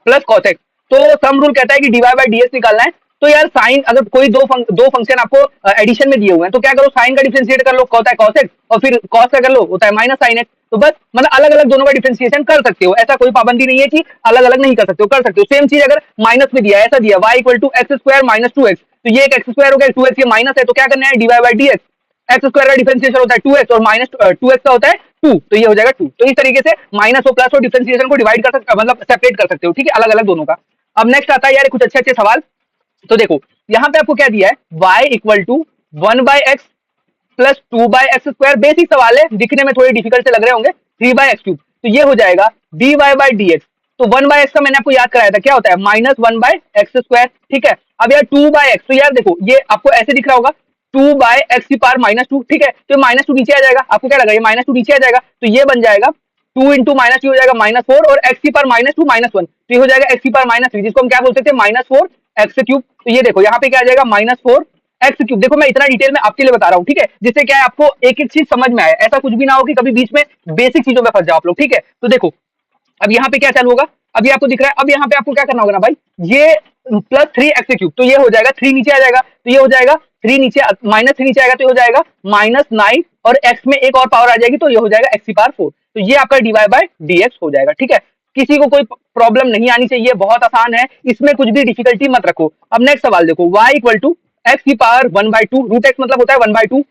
plus cos x, तो सम रूल कहता है कि डीवाई बाई डीएक्स निकालना है। तो यार साइन, अगर कोई दो फंक्शन आपको एडिशन में दिए हुए हैं तो क्या करो, साइन का डिफरेंशिएट कर लो, होता है कॉस एक्स, और फिर कॉस का कर लो, होता है माइनस साइन एक्स। तो बस मतलब अलग अलग दोनों का डिफरेंशिएशन कर सकते हो, ऐसा कोई पाबंदी नहीं है कि अलग अलग नहीं कर सकते हो, कर सकते हो। सेम चीज अगर माइनस में दिया है, ऐसा दिया y equal to x square minus two x, तो ये एक एक्स स्क्वायर हो गया, टू एक्स ये माइनस है, तो क्या करना है d y by d x, x square का डिफरेंशिएशन होता है टू एक्स और माइनस टू एक्स का होता है टू, तो ये हो जाएगा टू। तो इस तरीके से माइनस और प्लस और डिफरेंशिएशन को डिवाइड कर सकते, मतलब सेपरेट कर सकते हो। ठीक है, अलग अलग दोनों का। अब नेक्स्ट आता है यार कुछ अच्छे अच्छे सवाल। तो देखो यहाँ पे आपको क्या दिया है, y equal to one by x plus two by x square, basic सवाल है, दिखने में थोड़े डिफिकल्ट से लग रहे होंगे, थ्री बाई एक्स क्यूब, तो ये हो जाएगा dy बाई dx। तो वन बाई एक्स का मैंने आपको याद कराया था, क्या होता है minus one by x square. ठीक है, अब यार टू बाई एक्स, तो यार देखो ये आपको ऐसे दिख रहा होगा, टू बाई एक्स की पावर माइनस टू। ठीक है, तो माइनस टू नीचे आ जाएगा, आपको क्या लगा ये माइनस टू नीचे आ जाएगा, तो ये बन जाएगा टू इंटू माइनस टू हो जाएगा माइनस फोर, और एक्स की power minus two minus one, तो ये हो जाएगा एक्स की पावर माइनस थ्री, जिसको हम क्या बोल सकते हैं माइनस फोर एक्स क्यूब। तो ये देखो यहाँ पे क्या आ जाएगा माइनस फोर एक्स क्यूब। देखो मैं इतना डिटेल में आपके लिए बता रहा हूँ, ठीक है, जिससे क्या है आपको एक एक चीज समझ में आए, ऐसा कुछ भी ना हो कि कभी बीच में बेसिक चीजों में फंस जाओ आप लोग। ठीक है, तो देखो अब यहाँ पे क्या चालू होगा, अब ये आपको दिख रहा है, अब यहाँ पे आपको क्या करना होगा ना भाई, ये प्लस थ्री एक्स क्यूब, तो ये हो जाएगा थ्री नीचे आ जाएगा, तो ये हो जाएगा थ्री नीचे माइनस थ्री नीचे आएगा, तो ये हो जाएगा माइनस नाइन, और एक्स में एक और पावर आ जाएगी, तो ये हो जाएगा एक्स की पावर फोर, तो ये आपका डीवाई बाय डीएक्स हो जाएगा। ठीक है, किसी को कोई प्रॉब्लम नहीं आनी चाहिए, बहुत आसान है, इसमें कुछ भी डिफिकल्टी मत रखो। अब नेक्स्ट सवाल देखो, y इक्वल टू एक्स की पावर 1/2, रूट एक्स मतलब होता है 1/2।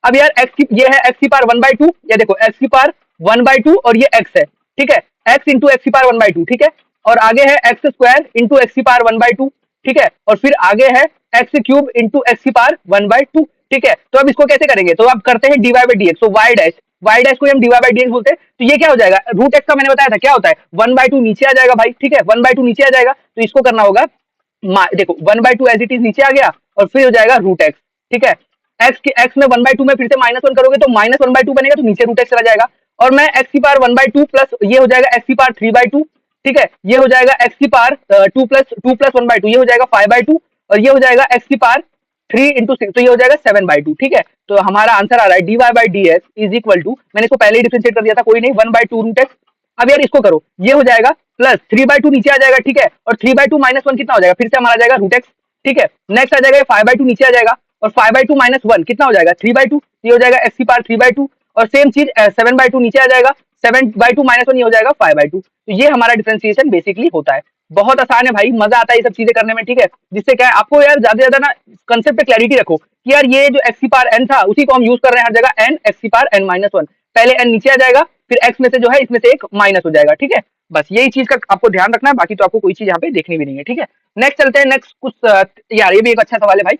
अब यार एक्स की ये है एक्स की पावर 1/2, या देखो एक्स की पावर 1/2 और ये एक्स है, ठीक है, एक्स इंटू एक्स की पावर 1/2, ठीक है, और आगे है एक्स स्क्वायर इंटू एक्स की पावर 1/2, ठीक है, और फिर आगे है एक्स क्यूब इंटू एक्स की पावर 1/2, ठीक है। तो अब इसको कैसे करेंगे, तो अब करते हैं डीवाई बाई डी एक्स, तो वाई डैश को हम डीवाई बाई डी एक्स बोलते हैं। तो ये क्या हो जाएगा, रूट एक्स का मैंने बताया था क्या होता है, 1/2 नीचे आ जाएगा भाई, ठीक है, 1/2 नीचे आ जाएगा, तो इसको करना होगा, देखो 1/2 एज इट इज नीचे आ गया, और फिर हो जाएगा रूट एक्स, ठीक है, एक्स में 1/2 में फिर से -1 करोगे तो -1/2 बनेगा, तो नीचे रूट एक्स चला जाएगा, और मैं एक्स की पावर 1/2 प्लस ये हो जाएगा एक्स की पावर 3/2, ठीक है, ये हो जाएगा एक्स की पावर 2 प्लस 1/2, ये हो जाएगा 5/2, और ये हो जाएगा एक्स की पावर 3 इंटू 6, तो ये हो जाएगा 7/2, ठीक है। तो हमारा आंसर आ रहा है D Y by D x is equal to, मैंने इसको पहले ही डिफरेंशिएट कर दिया था, कोई नहीं, 1/2 रूट एक्स। अब यार इसको करो, ये हो जाएगा प्लस 3/2 नीचे आ जाएगा, ठीक है, और 3/2 -1 कितना हो जाएगा, फिर से हमारा जाएगा रूट एक्स, ठीक है, नेक्स्ट आ जाएगा 5/2 नीचे आ जाएगा, और 5/2 -1 कितना हो जाएगा 3/2, ये हो जाएगा एक्स की पावर 3/2, और सेम चीज 7/2 नीचे आ जाएगा, 7/2 -1 ये हो जाएगा 5/2। तो ये हमारा डिफरेंशिएशन बेसिकली होता है। बहुत आसान है भाई, मजा आता है ये सब चीजें करने में, ठीक है, जिससे क्या है आपको यार ज्यादा से ज्यादा ना कंसेप्ट पे क्लैरिटी रखो कि यार ये जो एक्स की पावर n था उसी को हम यूज कर रहे हैं हर जगह, n एक्स की पावर n-1, पहले n नीचे आ जाएगा, फिर x में से जो है इसमें से एक माइनस हो जाएगा, ठीक है, बस यही चीज का आपको ध्यान रखना है, बाकी तो आपको कोई चीज यहाँ पे देखनी भी नहीं है, ठीक है। नेक्स्ट चलते हैं, नेक्स्ट कुछ यार ये भी एक अच्छा सवाल है भाई।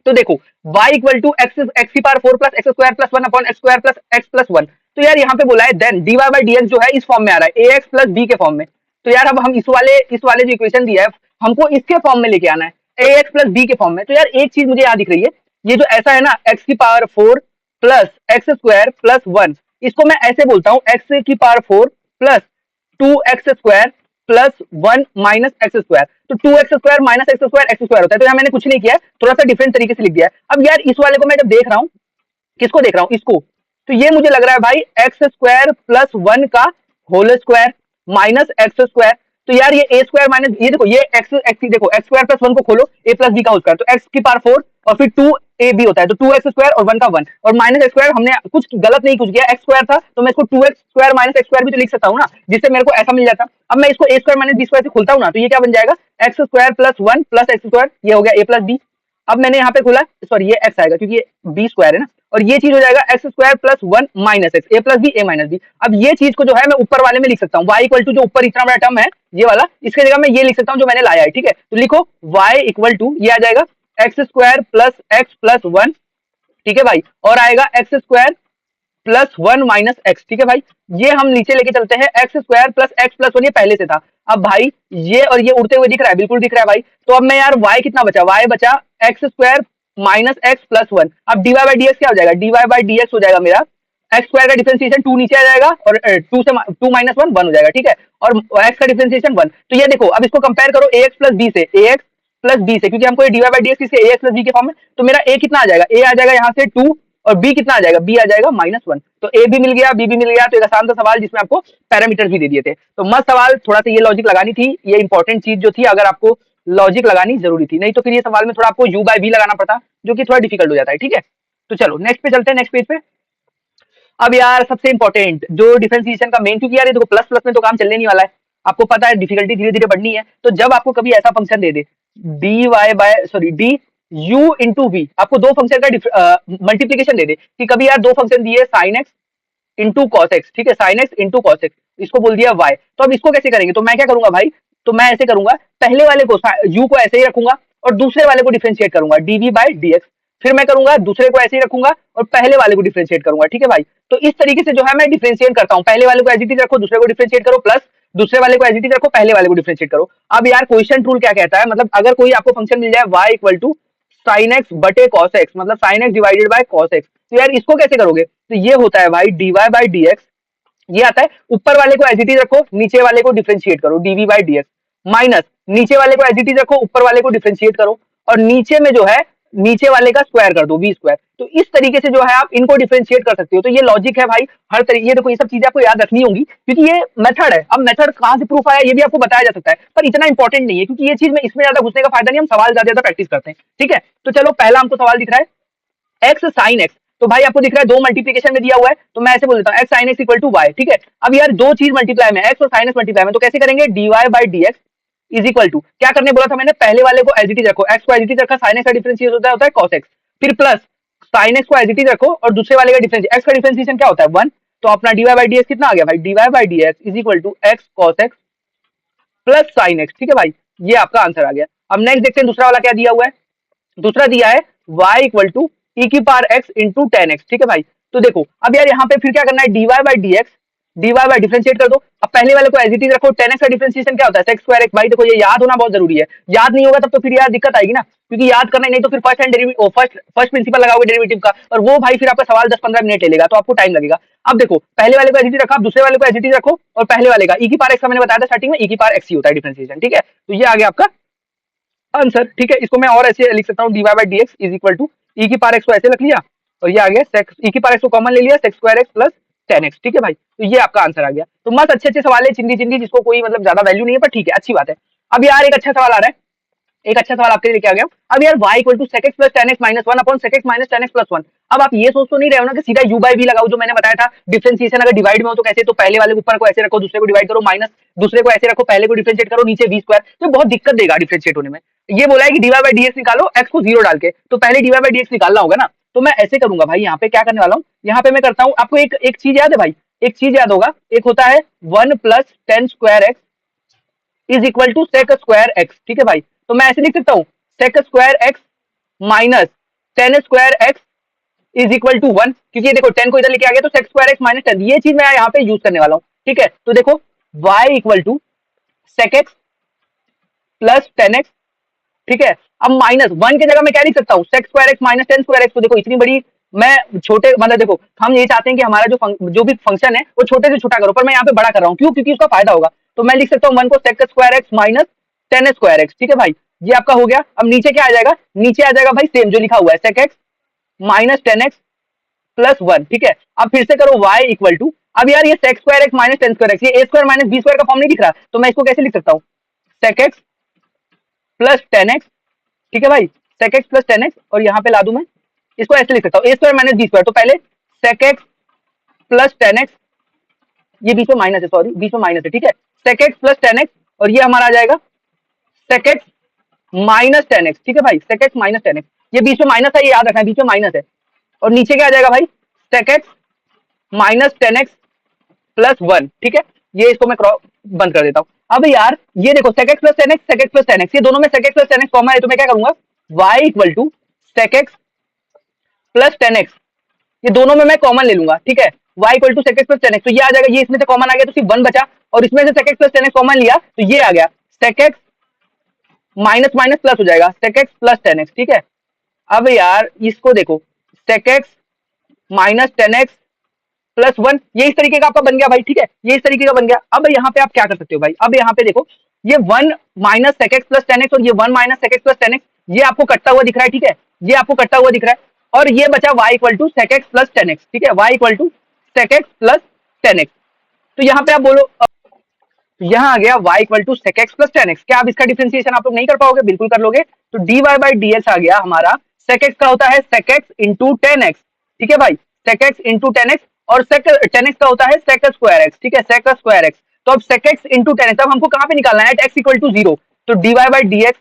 तो देखो y इक्वल टू एक्स की power 4 plus x square plus 1 upon x square plus x plus 1। तो यार यहाँ पे बोला है then d Y by D x जो है इस फॉर्म में आ रहा है, ax प्लस b के फॉर्म में। तो यार अब हम इस वाले जो इक्वेशन दिया है हमको इसके फॉर्म में लेके आना है, ax प्लस b के फॉर्म में। तो यार एक चीज मुझे यहाँ दिख रही है, ये जो ऐसा है ना एक्स की power 4 plus x square plus 1, इसको मैं ऐसे बोलता हूँ एक्स की power 4 plus 2x square plus 1 minus x square. तो 2x square minus x square होता है, तो यहाँ मैंने कुछ नहीं किया है, थोड़ा सा डिफरेंट तरीके से लिख दिया है। अब यार इस वाले को मैं जब देख रहा हूँ, किसको देख रहा हूँ, इसको, तो ये मुझे लग रहा है भाई एक्स स्क्वायर प्लस 1 का whole square minus x square. तो यार ये ए स्क्वायर माइनस ये देखो ये एक्स देखो एक्स स्क्वायर प्लस 1 को खोलो, ए प्लस बी का होल स्क्वायर, तो एक्स की पावर 4 और फिर 2 ए बी होता है, तो 2x स्क्वायर और 1 का 1 और माइनस एक्स स्क्वायर, हमने कुछ गलत नहीं कुछ किया, एक्स स्क्वायर था तो मैं इसको 2x square minus x square भी तो लिख सकता हूँ ना, जिससे मेरे को ऐसा मिल जाता। अब मैं इसको ए स्क्वायर माइनस बी स्क्वायर से खोलता हूँ ना, तो ये क्या बन जाएगा x square plus 1 plus x square, ये हो गया ए प्लस बी। अब मैंने यहाँ पे खोला, सॉरी ये एक्स आएगा क्योंकि ये बी स्क्वायर है ना, और ये चीज हो जाएगा x square plus 1 minus x, a plus b a minus b. अब ये चीज को जो है मैं ऊपर वाले में लिख सकता हूँ, y इक्वल टू जो ऊपर इतना बड़ा टर्म है ये वाला, इसके जगह मैं ये लिख सकता हूँ जो मैंने लाया है, ठीक है। तो लिखो y इक्वल टू ये आ जाएगा x square plus x plus 1, ठीक है भाई, और आएगा x square plus 1 minus x, ठीक है भाई। ये हम नीचे लेके चलते हैं x square plus x plus 1, ये पहले से था। अब भाई ये और ये उड़ते हुए दिख रहा है, बिल्कुल दिख रहा है भाई। तो अब मैं यार y कितना बचा, y बचा x square minus x plus 1। अब dy बाई डी एक्स क्या हो जाएगा, dy बाई डी एक्स हो जाएगा मेरा एक्स स्क्वायर का डिफरेंशिएशन 2 नीचे आ जाएगा और 2 माइनस 1 1 हो जाएगा, ठीक है, और x का डिफरेंशिएशन 1। तो ये देखो अब इसको कंपेयर करो ax प्लस b से, ax प्लस b से, क्योंकि हमको ये dy बाई डी एक्स किससे ax प्लस b के फॉर्म में। तो मेरा a कितना आ जाएगा, a आ जाएगा यहाँ से 2 और b कितना आ जाएगा, b आ जाएगा -1। तो a भी मिल गया, b भी मिल गया। तो एक आसान सा सवाल जिसमें आपको पैरामीटर भी दे दिए थे। तो मस्त सवाल, थोड़ा सा ये लॉजिक लगानी थी, ये इंपॉर्टेंट चीज जो थी, अगर आपको लॉजिक लगानी जरूरी थी, नहीं तो फिर ये सवाल में थोड़ा आपको u बाय v लगाना पड़ता, जो कि थोड़ा डिफिकल्ट हो जाता है, ठीक है। तो चलो नेक्स्ट पे चलते हैं, नेक्स्ट पेज पे। अब यार सबसे इंपॉर्टेंट जो डिफरेंशिएशन का मेन, क्योंकि यार ये देखो प्लस प्लस में तो काम चलने नहीं वाला है, आपको पता है डिफिकल्टी धीरे धीरे बढ़नी है। तो जब आपको कभी ऐसा फंक्शन दे दे डी यू इंटू वी, आपको दो फंक्शन का मल्टीप्लीकेशन दे दे, कि कभी यार दो फंक्शन दिए sign x into cos x, ठीक है, sine x into cos x, इसको बोल दिया y। तो अब इसको कैसे करेंगे, तो मैं क्या करूंगा भाई, तो मैं ऐसे करूंगा, पहले वाले को u को ऐसे ही रखूंगा और दूसरे वाले को डिफरेंशिएट करूंगा dv बाई dx, फिर मैं करूंगा दूसरे को ऐसे ही रखूंगा और पहले वाले को डिफरेंशिएट करूंगा, ठीक है भाई। तो इस तरीके से जो है मैं डिफरेंशिएट करता हूं, पहले वाले को एज इट इज रखो, दूसरे को डिफरेंशिएट करो, प्लस दूसरे वाले को एज इट इज रखो, पहले वाले को डिफरेंशिएट करो। अब यार क्वेश्चन रूल क्या कहता है, मतलब अगर कोई आपको फंक्शन मिल जाए y equal to sine x बटे कॉस एक्स, मतलब sine x divided by cos x, तो यार इसको कैसे करोगे, तो ये होता है भाई dy बाई dx, ये आता है ऊपर वाले को एज इट इज रखो, नीचे वाले को डिफरेंशिएट करो dv बाई dx, माइनस नीचे वाले को एज इट इज रखो, ऊपर वाले को डिफरेंशिएट करो और नीचे में जो है नीचे वाले का स्क्वायर कर दो v स्क्वायर। तो इस तरीके से जो है आप इनको डिफरेंशिएट कर सकते हो। तो ये लॉजिक है भाई, हर तरीके, ये देखो ये सब चीजें आपको याद रखनी होंगी, क्योंकि ये मेथड है। अब मेथड कहां से प्रूफ आया ये भी आपको बताया जा सकता है, पर इतना इंपॉर्टेंट नहीं है, क्योंकि ये चीज में इसमें ज्यादा घुसने का फायदा नहीं, हम सवाल ज्यादा प्रैक्टिस करते हैं, ठीक है। तो चलो पहला हमको सवाल दिख रहा है एक्स साइन एक्स, तो भाई आपको दिख रहा है दो मल्टीप्लीकेशन में दिया हुआ है, तो मैं ऐसे बोल देता हूँ x sine x equal to y, ठीक है। अब यार दो चीज मल्टीप्लाई में, एक्स और साइन एक्स मल्टीप्लाई में, तो कैसे करेंगे, dy by D x is equal to, क्या करने बोला था मैंने, पहले वाले को एज इट इज रखो, एक्स को एज इट इज रखा, साइन एक्स का डिफरेंशिएट होता है कॉस एक्स, फिर प्लस साइन एक्स को एज इट इज रखो और दूसरे वाले का डिफरेंशिएट, एक्स का डिफरेंशिएशन क्या होता है 1, तो अपना dy बाई डी एक्स कितना आ गया भाई, dy by D x is equal to x cos x plus sine x, ठीक है भाई, ये आपका आंसर आ गया। अब नेक्स्ट देखते हैं दूसरा वाला क्या दिया हुआ है, दूसरा दिया है y इक्वल टू ई की power x into tan x, ठीक है भाई। तो देखो अब यार यहाँ पे फिर क्या करना है, dy by D x, dy by differentiate कर दो, अब पहले वाले को एज इट इज रखो, टेन एक्स का डिफरेंशिएशन क्या होता है सेक्स स्क्वायर एक्स, भाई देखो ये याद होना बहुत जरूरी है, याद नहीं होगा तब तो फिर यार दिक्कत आएगी ना, क्योंकि याद करना ही नहीं तो फिर first hand derivative, first principle लगाओगे डेरिवेटिव का, और वो भाई फिर आपका सवाल 10-15 मिनट ले लेगा, तो आपको टाइम लगेगा। अब देखो पहले वाले को एज इट इज रखा, अब दूसरे वाले को एज इट इज रखो, और पहले वाले का ई की पावर एक्स का मैंने बताया था स्टार्टिंग में, ई की पावर एक्स ही होता है डिफरेंशिएशन, ठीक है। तो ये आ गया आपका आंसर, ठीक है। इसको मैं और ऐसे लिख सकता हूँ, dy by D x is equal to e की पावर एक्स को ऐसे रख लिया, और ये आ गया सेक्स ई की पावर एक्स को कॉमन ले लिया, sex square x plus tan x, ठीक है भाई। तो ये आपका आंसर आ गया। तो मस्त अच्छे अच्छे सवाल है, चिंदी चिंदी, जिसको कोई मतलब ज्यादा वैल्यू नहीं है, पर ठीक है, अच्छी बात है। अब यार एक अच्छा सवाल आ रहा है, एक अच्छा सवाल आपके लिए लेके आ गया हूं। अब यार y equal to sec x plus tan x minus one upon sec x minus tan x plus one. अब आप ये सोच तो नहीं रहे हो ना कि सीधा u बाई v लगाओ, जो मैंने बताया था डिफरेंशिएशन अगर डिवाइड में हो तो कैसे, तो पहले वाले ऊपर को ऐसे रखो, दूसरे को डिवाइड करो, माइनस दूसरे को ऐसे रखो, पहले को डिफरेंशिएट करो, नीचे v स्क्वायर, तो बहुत दिक्कत देगा डिफरेंशिएट होने में। ये बोला है कि dy बाई डी एक्स निकालो x को जीरो डाल के, तो पहले dy बाई डी एक्स निकालना होगा ना, तो मैं ऐसे करूंगा भाई। यहाँ पे क्या करने वाला हूँ, यहाँ पे मैं करता हूँ, आपको एक चीज याद है भाई, एक चीज याद होगा, एक होता है one plus tan square x is equal to sec square x, ठीक है भाई। तो मैं ऐसे लिख सकता हूँ sec square x minus tan square x is equal to one, क्योंकि देखो टेन को इधर लेके आ गया, तो sec square x minus tan, ये चीज मैं यहाँ पे यूज करने वाला हूँ, ठीक है। तो देखो y equal to sec x plus tan x, ठीक है। अब माइनस वन की जगह मैं क्या लिख सकता हूँ, sec square x minus tan square x. तो देखो इतनी बड़ी मैं छोटे, मतलब देखो हम ये चाहते हैं कि हमारा जो भी फंक्शन है वो छोटे से छोटा करो, पर मैं यहाँ पे बड़ा कर रहा हूँ, क्यों, क्योंकि उसका फायदा होगा। तो मैं लिख सकता हूँ वन को sec square x minus tan square x, ठीक है भाई, ये आपका हो गया। अब नीचे क्या आ जाएगा, नीचे आ जाएगा भाई सेम जो लिखा हुआ है sec x minus tan x plus one, ठीक है। अब फिर से करो y इक्वल टू, अब यार ये sec square x minus tan square x, ये a square minus b square का फॉर्म नहीं दिख रहा, तो मैं इसको कैसे लिख सकता हूँ, sec x plus tan x, ठीक है भाई, sec x plus tan x, और यहाँ पे ला दूं मैं इसको ऐसे लिख सकता हूँ a square minus b square. तो पहले sec x plus tan x, ये बीच में माइनस है, सॉरी बीच में माइनस है, ठीक है, sec x plus tan x, और ये हमारा आ जाएगा sec x minus tan x, ठीक है भाई, sec x minus tan x, ये बीच में माइनस है, ये याद रखना है बीच में माइनस है। और नीचे क्या आ जाएगा भाई, sec x minus tan x plus one, ठीक है। ये इसको मैं बंद कर देता हूँ। अब यार ये देखो sec x plus tan x, sec x plus tan x, ये दोनों में sec x plus tan x common है, तो मैं क्या करूंगा, y equal to sec x plus tan x, ये दोनों में मैं कॉमन ले लूंगा, ठीक है, y equal to sec x plus tan x, तो ये आ जाएगा, ये इसमें से कॉमन आ गया तो सिर्फ वन बचा, और इसमें से sec x plus tan x common लिया तो ये आ गया sec x minus minus plus हो जाएगा sec x plus tan x, ठीक है। अब यार इसको देखो sec x minus tan x plus one, ये इस तरीके का आपका बन गया भाई, ठीक है, ये इस तरीके का बन गया। अब यहाँ पे आप क्या कर सकते हो भाई, अब यहाँ पे देखो ये one minus sec x plus tan x और ये one minus sec x plus tan x, ये आपको कटता हुआ दिख रहा है, ठीक है, ये आपको कटता हुआ दिख रहा है, और ये बचा y equal to sec x plus tan x, ठीक है, y equal to sec x plus tan x. तो यहाँ पे आप बोलो, यहाँ आ गया y equal to sec x plus tan x, क्या आप इसका डिफरेंशिएशन आप लोग नहीं कर पाओगे, बिल्कुल कर लोगे। तो dy बाई डी एक्स आ गया हमारा, सेक एक्स का होता है sec x into tan x, ठीक है भाई, sec x into tan x, और सेक टेन एक्स का होता है सेक स्क्वायर एक्स, ठीक है, सेक स्क्वायर एक्स। तो अब sec x into tan x, अब हमको कहाँ पे निकालना है, at x equal to zero, तो dy by D x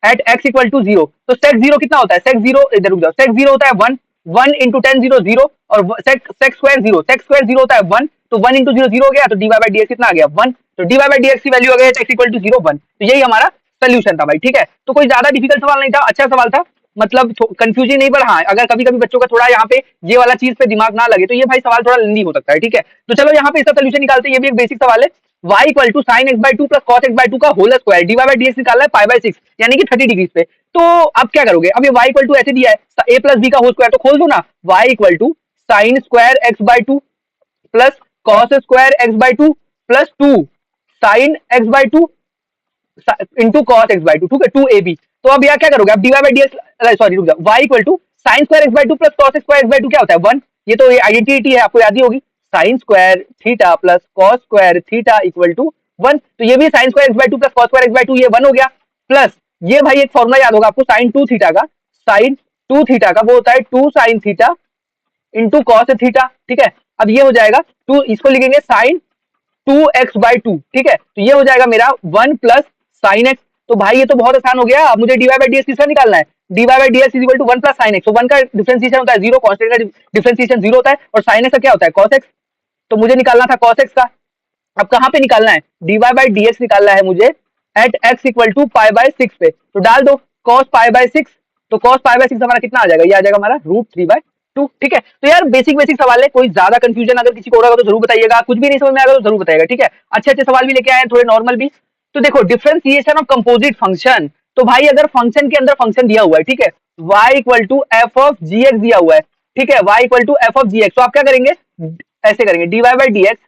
at x equal to zero, तो सेक जीरो कितना होता है, सेक जीरो इधर रुक जाओ, सेक जीरो होता है one, one into ten zero zero, और sec square zero, sec square zero होता है वन, तो वन इंटू जीरो जीरो हो गया, तो d Y by D x कितना आ गया वन, तो d Y by D x की वैल्यू आ गई x equal to zero one. तो यही हमारा सोल्यूशन था भाई, ठीक है। तो कोई ज्यादा डिफिकल्ट सवाल नहीं था, अच्छा सवाल था, मतलब कंफ्यूजन नहीं, पर हाँ अगर कभी कभी बच्चों का थोड़ा यहाँ पे ये वाला चीज पे दिमाग ना लगे तो ये भाई सवाल थोड़ा लेंदी हो सकता है, ठीक है। तो चलो यहाँ पे इसका सोल्यूशन निकालते हैं, ये भी एक बेसिक सवाल है, y equal to sine x by two plus cos x by two का whole square, d Y by D x निकालना है पाई बाई सिक्स, यानी कि 30 डिग्री पे। तो अब क्या करोगे, अब ये y इक्वल टू ऐसे दिया है a प्लस बी का होल स्क्वायर, तो खोल दो ना, y equal to sine square x by two plus cos square x by two plus two sine x by two into cos x by two, ठीक है, टू ए बी। तो अब यार क्या करोगे, अब d Y by D x, sorry रुक जाओ, y equal to sine square x by two plus cos square x by two क्या होता है वन, ये तो आइडेंटिटी है आपको याद ही होगी, sine square theta plus cos square theta equal to one, तो ये भी sine square x by two plus cos square x by two, ये वन हो गया, प्लस ये भाई एक फॉर्मूला याद होगा आपको साइन टू थीटा का, साइन टू थीटा का वो होता है two sine theta into cos theta, ठीक है। अब ये हो जाएगा टू, इसको लिखेंगे साइन 2x/2, ठीक है। तो ये हो जाएगा मेरा 1 प्लस साइन एक्स। तो भाई ये तो बहुत आसान हो गया, अब मुझे dy बाई डी एक्स किसका निकालना है, dy by D x is equal to 1 plus sine x. तो 1 का डिफरेंशिएशन होता है 0, कांस्टेंट का डिफरेंशिएशन 0 होता है, और साइन एक्स का क्या होता है cos x। तो मुझे निकालना था cos x का। अब कहां पे निकालना है, dy बाई डी एक्स निकालना है मुझे at x equal to pi by 6 पे। तो डाल दो cos पाई बाय 6, तो cos पाई बाय 6 हमारा कितना आ जाएगा, ये आ जाएगा हमारा √3/2, ठीक है। तो यार बेसिक बेसिक सवाल है, कोई ज्यादा कंफ्यूजन अगर किसी को हो रहा हो तो जरूर बताइएगा, कुछ भी नहीं समझ में आएगा तो जरूर बताइएगा, ठीक है। अच्छे अच्छे सवाल भी लेके आए हैं, थोड़े नॉर्मल भी। तो देखो डिफरेंशिएशन ऑफ कंपोजिट फंक्शन, तो भाई अगर फंक्शन के अंदर फंक्शन दिया हुआ है, ठीक है, y equal to F of g x दिया हुआ है, ठीक है, y equal to F of g x. तो आप क्या करेंगे, ऐसे करेंगे dy by D x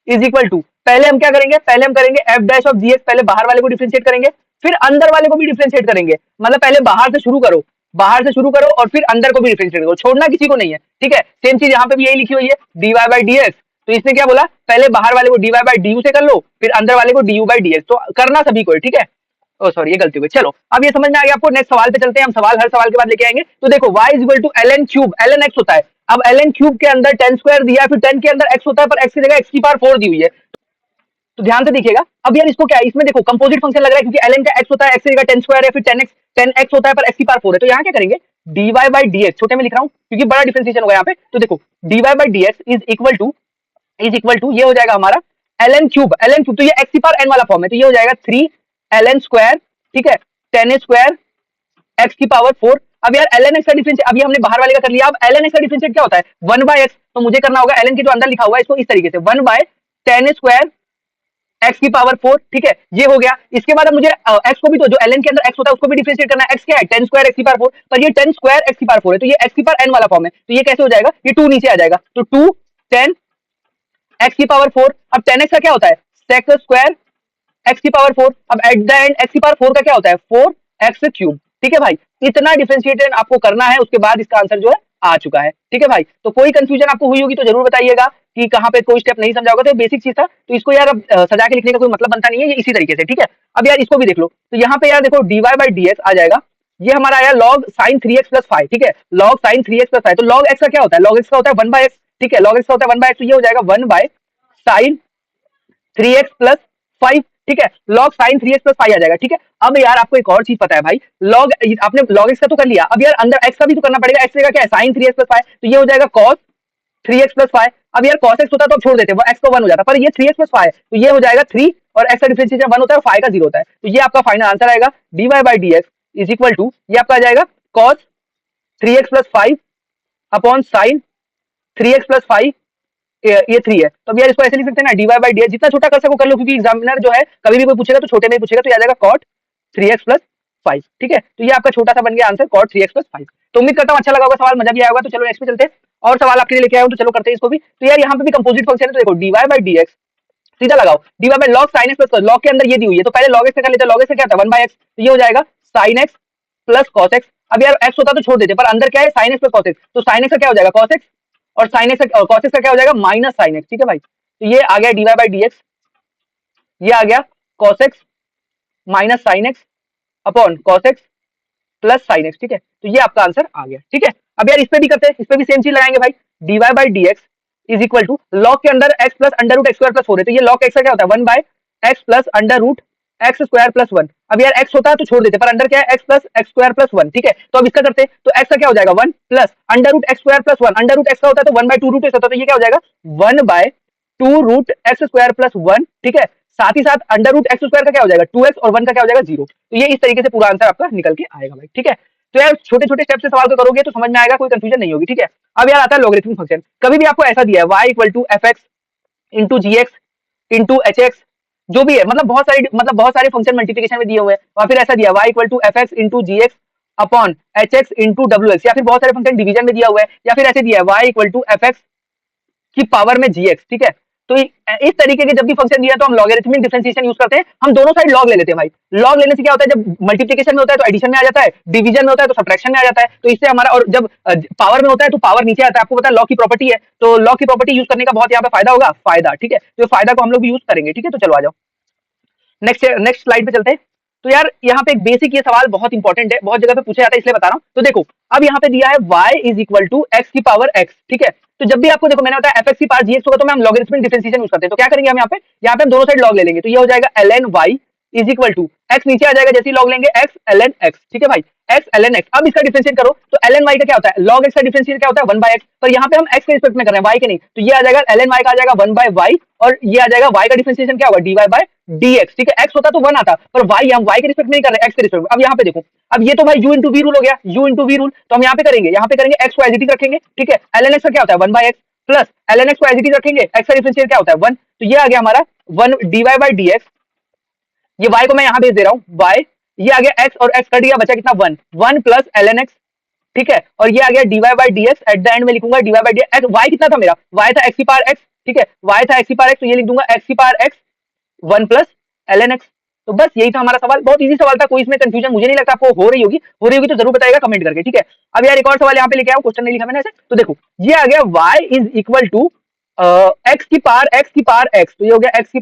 is equal to, पहले हम क्या करेंगे, पहले हम करेंगे f dash of g x, पहले बाहर वाले को डिफरेंशिएट करेंगे, फिर अंदर वाले को भी डिफरेंशिएट करेंगे। मतलब पहले बाहर से शुरू करो, बाहर से शुरू करो और फिर अंदर को भी डिफरेंशिएट करो, छोड़ना किसी को नहीं है, ठीक है। सेम चीज यहाँ पे भी यही लिखी हुई है dy बाई डी एक्स। तो इसने क्या बोला, पहले बाहर वाले को dy बाई डी यू से कर लो, फिर अंदर वाले को du बाई डी एक्स। तो करना सभी को है, ठीक है। ओ सॉरी, ये गलती हुई। चलो अब ये समझ में आ गया आपको, नेक्स्ट सवाल पे चलते हैं हम, सवाल हर सवाल के बाद लेके आएंगे। तो देखो y is equal to ln cube, ln x होता है। अब ln क्यूब के अंदर 10 स्क्वायर दिया है, फिर 10 के अंदर x होता है, पर x की जगह x की पावर 4 दी हुई है। तो ध्यान से देखिएगा। अब यार इसको क्या है, इसमें देखो कंपोजिट फंक्शन लग रहा है, क्योंकि ln का x होता है, x की जगह 10 स्क्वायर है, फिर 10x होता है, पर x की पावर 4 है। तो यहाँ क्या करेंगे, dy बाई डी एक्स, छोटे में लिख रहा हूँ क्योंकि बड़ा डिफरेंशिएशन होगा यहाँ पे। तो देखो dy by D x is equal to ये हो जाएगा हमारा ln क्यूब, तो ये x की पावर n वाला फॉर्म है, तो ये हो जाएगा 3 ln स्क्वायर, ठीक है, 10 स्क्वायर x की पावर 4। अब यार ln x का डिफरेंशिएट, अभी हमने बाहर वाले का कर लिया, अब ln x का डिफरेंशिएट क्या होता है, 1/x। तो मुझे करना होगा ln के जो अंदर लिखा हुआ है इसको इस तरीके से 1/10 स्क्वायर x की पावर 4, ठीक है, ये हो गया। इसके बाद अब मुझे x को भी, तो जो ln के अंदर x होता है उसको भी डिफरेंशिएट करना है। x क्या है, 10 स्क्वायर x की पावर 4, पर ये 10 स्क्वायर x की पावर 4 है, तो ये x की पावर n वाला फॉर्म है। तो ये कैसे हो जाएगा, ये 2 नीचे आ जाएगा, तो 2 10 x की पावर 4। अब 10x का क्या होता है, sec स्क्वायर x की पावर 4। अब एट द एंड x की पावर 4 का क्या होता है, 4x क्यूब, ठीक है भाई। इतना डिफरेंशिएशन आपको करना है, उसके बाद इसका आंसर जो है आ चुका है, ठीक है भाई। तो कोई कंफ्यूजन आपको हुई होगी तो जरूर बताइएगा कि कहाँ पे कोई स्टेप नहीं समझा होगा। तो बेसिक चीज था, तो इसको यार अब सजा के लिखने का कोई मतलब बनता नहीं है, ये इसी तरीके से, ठीक है। अब यार इसको भी देख लो, तो यहाँ पे यार देखो dy बाई डी एक्स आ जाएगा, ये हमारा आया log sin 3x प्लस 5, ठीक है, log sin 3x प्लस 5। तो log x का क्या होता है, log x का होता है 1/x, ठीक है, log x का होता है 1/x, तो ये हो जाएगा 1/sin 3x प्लस 5, ठीक है, log sin 3x प्लस 5 आ जाएगा, ठीक है। अब यार आपको एक और चीज पता है भाई, log आपने log x का तो कर लिया, अब यार अंदर x का भी तो करना पड़ेगा। x का क्या है, sin 3x प्लस 5, तो ये हो जाएगा cos 3x प्लस 5। अब यार cos x होता तो अब छोड़ देते, x को 1 हो जाता, पर ये 3x प्लस 5, तो ये हो जाएगा 3, और x का डिफरेंशिएशन 1 होता है, 5 का 0 होता है। तो ये आपका फाइनल आंसर आएगा dy by D x is equal to, ये आपका आ जाएगा cos 3x plus 5 upon sin 3x plus 5, ये 3 है। तो अब यार इसको ऐसे लिख सकते हैं ना, dy बाई डी एक्स, जितना छोटा कर सको कर लो, क्योंकि एग्जामिनर जो है कभी भी कोई पूछेगा तो छोटे में ही पूछेगा। तो ये आ जाएगा cot 3x प्लस 5, ठीक है। तो ये आपका छोटा सा बन गया आंसर, cot 3x प्लस 5। तो उम्मीद करता हूँ अच्छा लगा होगा सवाल, मजा भी आया होगा। तो चलो नेक्स्ट पे चलते हैं, और सवाल आपके लिए लेके आया हूँ, तो चलो करते हैं इसको भी। तो यार यहाँ पे भी कंपोजिट फंक्शन है, तो देखो dy बाई डी एक्स सीधा लगाओ, dy by log sin x plus, log के अंदर ये दी हुई है, तो पहले log x से कर लेते हैं। log x से क्या था 1/x, तो ये हो जाएगा sin x plus cos x। अब यार x होता तो छोड़ देते, पर अंदर क्या है sin x plus cos x, तो sin x का क्या हो जाएगा cos x, और sin x cos x का क्या हो जाएगा माइनस sin x, ठीक है भाई। तो ये आ गया dy बाई डी एक्स, ये आ गया cos x minus sin x upon cos x plus sin x, ठीक है। तो ये आपका आंसर आ गया, ठीक है। अब यार इस पे भी करते हैं, इस पे भी सेम चीज लगाएंगे भाई, dy by D x is equal to log के अंदर x plus under root x square plus 4 है, तो ये log x का क्या होता है 1/x plus under root x square plus 1। अब यार x होता है तो छोड़ देते, पर अंदर क्या है x plus x square plus 1, ठीक है। तो अब इसका करते हैं, तो x का क्या हो जाएगा 1 plus under root x square plus 1, under root x का होता है तो 1/2 रूट x होता है, तो ये क्या हो जाएगा 1/2 रूट एक्स स्क्वायर प्लस 1, ठीक है। साथ ही साथ अंडर रूट एक्स स्क्वायर का क्या हो जाएगा 2x, और 1 का क्या हो जाएगा 0। तो ये इस तरीके से पूरा आंसर आपका निकल के आएगा भाई, ठीक है। तो यार छोटे छोटे स्टेप से सवाल को करोगे तो समझ में आएगा, कोई कंफ्यूजन नहीं होगी, ठीक है। अब यार आता है लॉगरिथमिक फंक्शन। कभी भी आपको ऐसा दिया है y equal to F x into g x into h x, जो भी है, मतलब बहुत सारे फंक्शन मल्टीप्लिकेशन में दिए हुए हैं, और फिर ऐसा दिया y equal to F x into g x upon h x into डब्ल्यू एक्स, या फिर बहुत सारे फंक्शन डिवीजन में दिया हुआ है, या फिर ऐसे दिया है y equal to F x की पावर में जी एक्स, ठीक है। तो इस तरीके के जब भी फंक्शन दिया तो हम लॉगरिथमिक डिफरेंशिएशन यूज करते हैं, हम दोनों साइड लॉग ले लेते हैं भाई। लॉग लेने से क्या होता है, जब मल्टीप्लिकेशन में होता है तो एडिशन में आ जाता है, डिवीजन में होता है तो सब्ट्रैक्शन में आ जाता है, तो इससे हमारा, और जब पावर में होता है तो पावर नीचे आता है। आपको पता है लॉग की प्रॉपर्टी है, तो लॉग की प्रॉपर्टी यूज करने का बहुत यहाँ पे फायदा होगा, फायदा, ठीक है। तो फायदा को हम लोग भी यूज करेंगे, ठीक है। तो चलो आ जाओ नेक्स्ट स्लाइड पे चलते हैं। तो यार यहाँ पे एक बेसिक ये सवाल बहुत इंपॉर्टेंट है, बहुत जगह पे पूछा जाता है, इसलिए बता रहा हूँ। तो देखो अब यहाँ पे दिया है y is equal to x की पावर x, ठीक है। तो जब भी आपको देखो मैंने बताया एफ एक्स की पावर जी एक्स होगा तो मैं हम लॉगरिथमिक डिफरेंशिएशन यूज करते हैं। तो क्या करेंगे हम यहाँ पे हम दोनों साइड लॉग ले लेंगे, तो ये हो जाएगा ln y is equal to x नीचे आ जाएगा, जैसे ही लॉग लेंगे x ln x, ठीक है भाई, x ln x। अब इसका डिफरेंशिएट करो तो ln y का क्या होता है, log x का डिफरेंशिएट क्या होता है 1/x, पर यहाँ पे हम x के रिस्पेक्ट में कर रहे हैं y के नहीं, तो ये आ जाएगा ln y का आ जाएगा 1/y, और ये आ जाएगा y का डिफरेंशिएशन क्या होगा dy/dx, ठीक है। x होता तो 1 आता, पर y हम y के रिस्पेक्ट में नहीं कर रहे, x के रिस्पेक्ट में। अब यहाँ पे देखो, अब ये तो भाई u इंटू वी रूल हो गया, u इंटू वी रूल, तो हम यहाँ पे करेंगे x को एज इट इज रखेंगे, ठीक है। ln x का क्या होता है 1/x, प्लस ln x को एज इट इज रखेंगे, x का डिफरेंशिएट क्या होता है 1, तो ये आ गया हमारा 1 dy/dx। ये y को मैं यहाँ भेज दे रहा हूँ y, ये आ गया x और x कट गया, बचा कितना 1 प्लस ln x, ठीक है। और ये आ गया dy/dx, एट द एंड में लिखूंगा dy/dx, y कितना था मेरा, y था x की पावर x, ठीक है, y था x की पावर x, तो ये लिख दूंगा x की power x 1 plus ln x। तो बस यही था हमारा सवाल, बहुत इजी सवाल था, कोई इसमें कंफ्यूजन मुझे नहीं लगता आपको हो रही होगी तो जरूर बताइएगा कमेंट करके, ठीक है। अब यार एक और सवाल यहाँ पे लेके आओ, क्वेश्चन नहीं लिखा मैंने ऐसे, तो देखो ये आ गया y is equal to x की पावर x, तो ये हो गया x की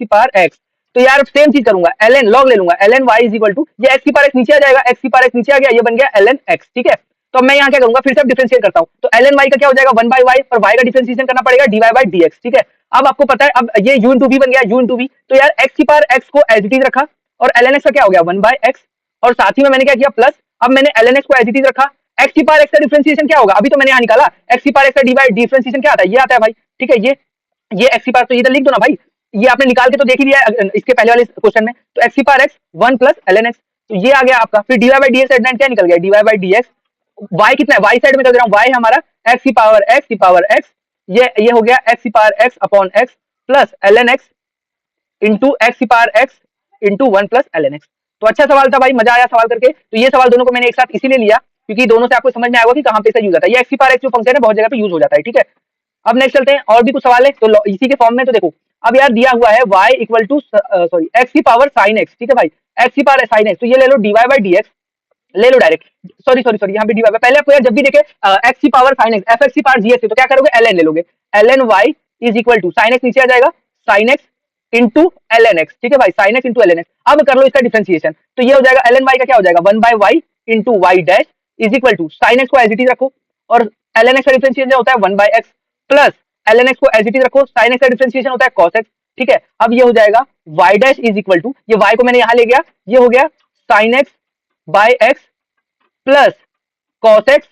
पावर x। तो यार सेम चीज करूंगा, ln लॉग ले लूंगा, ln y is equal to ये x की पावर x नीचे आ जाएगा, x की पावर x नीचे आ गया, ये बन गया ln x, ठीक है। तो मैं यहाँ क्या करूंगा, फिर से अब डिफरेंशिएट करता हूँ, तो ln y का क्या हो जाएगा 1/y, और y का डिफरेंशिएशन करना पड़ेगा dy/dx, ठीक है। अब आपको पता है, अब ये u इंटू वी बन गया, u इंटू वी, तो यार x की पावर x को एज इट इज रखा, और ln x का क्या हो गया 1/x, और साथ ही में मैंने क्या किया प्लस, अब मैंने ln x को एज इट इज रखा, x की पावर x का डिफरेंशिएशन क्या होगा, अभी तो मैंने यहाँ निकाला, x की पावर x का डिफरेंशिएशन क्या आता है, ये आता है भाई, ठीक है। ये x की पावर, तो ये तो लिख दो ना भाई, ये आपने निकाल के तो देख ही लिया इसके पहले वाले क्वेश्चन में, तो x की power x 1 plus ln x, तो ये आ गया आपका, फिर dy/dx एट द एंड क्या निकल गया dy/dx, y कितना है, y साइड में कर दे रहा हूँ, y हमारा x की पावर x, ये हो गया x की power x upon x plus ln x into x की power x into 1 plus ln x। तो अच्छा सवाल था भाई, मजा आया सवाल करके। तो ये सवाल दोनों को मैंने एक साथ इसीलिए लिया क्योंकि दोनों से आपको समझ में आएगा कि कहाँ पे इसका यूज आता है। ये x की पावर x जो फंक्शन है बहुत जगह पे यूज हो जाता है, ठीक है। अब नेक्स्ट चलते हैं, और भी कुछ सवाल है तो इसी के फॉर्म में। तो देखो अब यार दिया हुआ है y equal to sorry x की पावर साइन x, ठीक है भाई, x की पावर साइन x, तो ये ले लो dy/dx, ले लो डायरेक्ट, सॉरी यहाँ पे डी वाई, पहले आपको यार जब भी देखे एक्स की power sine x, f x की पावर जी एक्स, तो क्या करोगे ln ले लोगे, ln y is equal to sine x नीचे आ जाएगा, sine x into ln x, ठीक है भाई, sine x into ln x। अब कर लो इसका डिफरेंशिएशन, तो ये हो जाएगा ln y का क्या हो जाएगा 1/y into y dash is equal to sine x को एज इट इज रखो, और ln x का डिफरेंशिएशन होता है 1/x प्लस ln x को एज इट इज रखो, साइन एक्स का डिफरेंशिएशन होता है cos x, ठीक है। अब ये हो जाएगा y dash is equal to, ये y को मैंने यहाँ ले गया, ये हो गया sine x by x plus cos x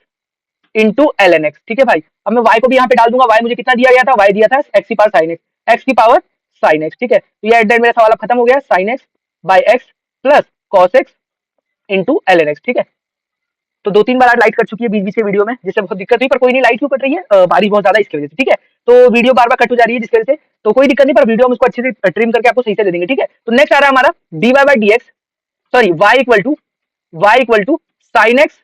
into ln x, ठीक है भाई। अब मैं y को भी यहाँ पे डाल दूंगा, y मुझे कितना दिया गया था, y दिया था x की पावर साइन एक्स, x की पावर साइन एक्स, ठीक है। तो ये एट द एंड मेरा सवाल अब खत्म हो गया, sine x by x plus cos x into ln x, ठीक है। तो 2-3 बार लाइट कट चुकी है बीच बीच के वीडियो में, जिससे बहुत दिक्कत हुई, पर कोई नहीं, लाइट क्यों कट रही है, बारिश बहुत ज्यादा इसकी वजह से, ठीक है। तो वीडियो बार बार कट हो जा रही है जिसकी वजह से, तो कोई दिक्कत नहीं, पर वीडियो हम उसको अच्छे से ट्रिम करके आपको सही से दे देंगे, ठीक है। तो नेक्स्ट आ रहा है हमारा dy/dx, sorry y equal to sine x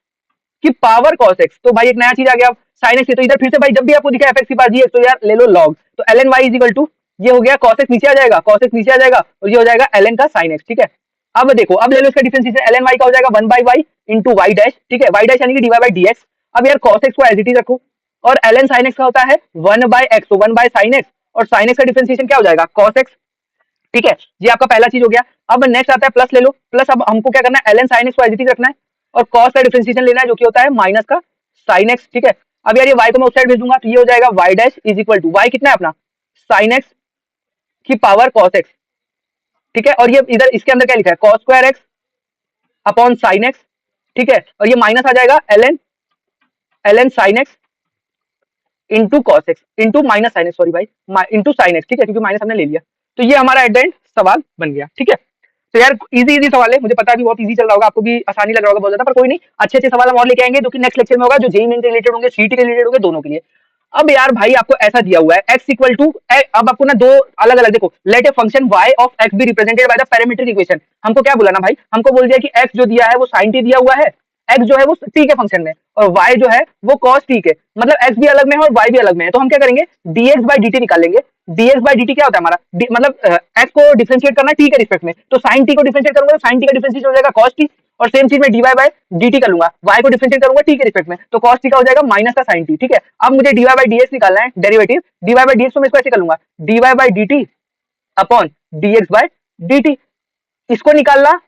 की पावर cos x, तो भाई एक नया चीज आ गया साइन एक्स, तो इधर फिर से भाई जब भी आपको दिखा fx की पावर gx, तो यार ले लो log, तो ln y is equal to ये हो गया cos x नीचे आ जाएगा, और ये हो जाएगा ln का sin x, ठीक है। अब देखो, अब ले लो इसका डिफरेंशिएशन, ln y का हो जाएगा 1/y इंटू वाई डैश, ठीक है, y डैश यानी कि dy/dx। अब यार cos x को एज इट इज रखो, और ln sin x का होता है 1/x, तो 1/sin x, और sin x का डिफरेंशिएशन क्या हो जाएगा cos x, ठीक है। ये आपका पहला चीज हो गया। अब नेक्स्ट आता है प्लस ले लो, प्लस अब हमको क्या करना है ln sin x को एज इट इज रखना है, और cos का डिफरेंशिएशन लेना है जो कि होता है माइनस का sin x, ठीक है। अब यार ये y को मैं उस साइड भेज दूंगा, तो ये हो जाएगा y dash is equal to y कितना है अपना sin x की पावर cos x, ठीक है। और ये इधर इसके अंदर क्या लिखा है cos square x upon sin x, ठीक है। और ये माइनस आ जाएगा ln sin x into cos x into minus sin x, sorry भाई इंटू sin x, ठीक है, क्योंकि माइनस हमने ले लिया। तो ये हमारा एट द एंड सवाल बन गया, ठीक है। तो यार इजी सवाल है, मुझे पता है भी बहुत इजी चल रहा होगा, आपको भी आसानी लग रहा होगा बहुत ज्यादा, पर कोई नहीं, अच्छे अच्छे सवाल हम और लेके आएंगे जो कि नेक्स्ट लेक्चर में होगा, जो जेईई मेन रिलेटेड होंगे, सीईटी के रिलेटेड होंगे, दोनों के लिए। अब यार भाई आपको ऐसा दिया हुआ है x इक्वल टू, अब आपको ना दो अलग अलग देखो, let a function y of x be represented by the parametric equation. हमको क्या बोला ना भाई, हमको बोल दिया कि x जो दिया है वो sin t दिया हुआ है, x जो है वो t के फंक्शन में, और y जो है वो cos t के, मतलब x भी अलग में है और y भी अलग में है। तो हम क्या करेंगे dx बाई dt निकाल लेंगे। dx बाई dt क्या होता है हमारा, मतलब x को डिफरेंशिएट करना t के रिस्पेक्ट में, तो sin t को डिफरेंशिएट करूंगा तो sin t का डिफरेंशिएशन हो जाएगा cos t, और सेम चीज में dy बाय dt कर लूंगा, y को डिफरेंशिएट करूंगा t के रिस्पेक्ट में, तो cos t का हो जाएगा माइनस का sin t, ठीक है। अब मुझे dy बाय dx निकालना है, डेरिवेटिव dy बाय dx, तो मैं इसको ऐसे कर लूंगा dy by dt upon dx by dt, इसको निकालना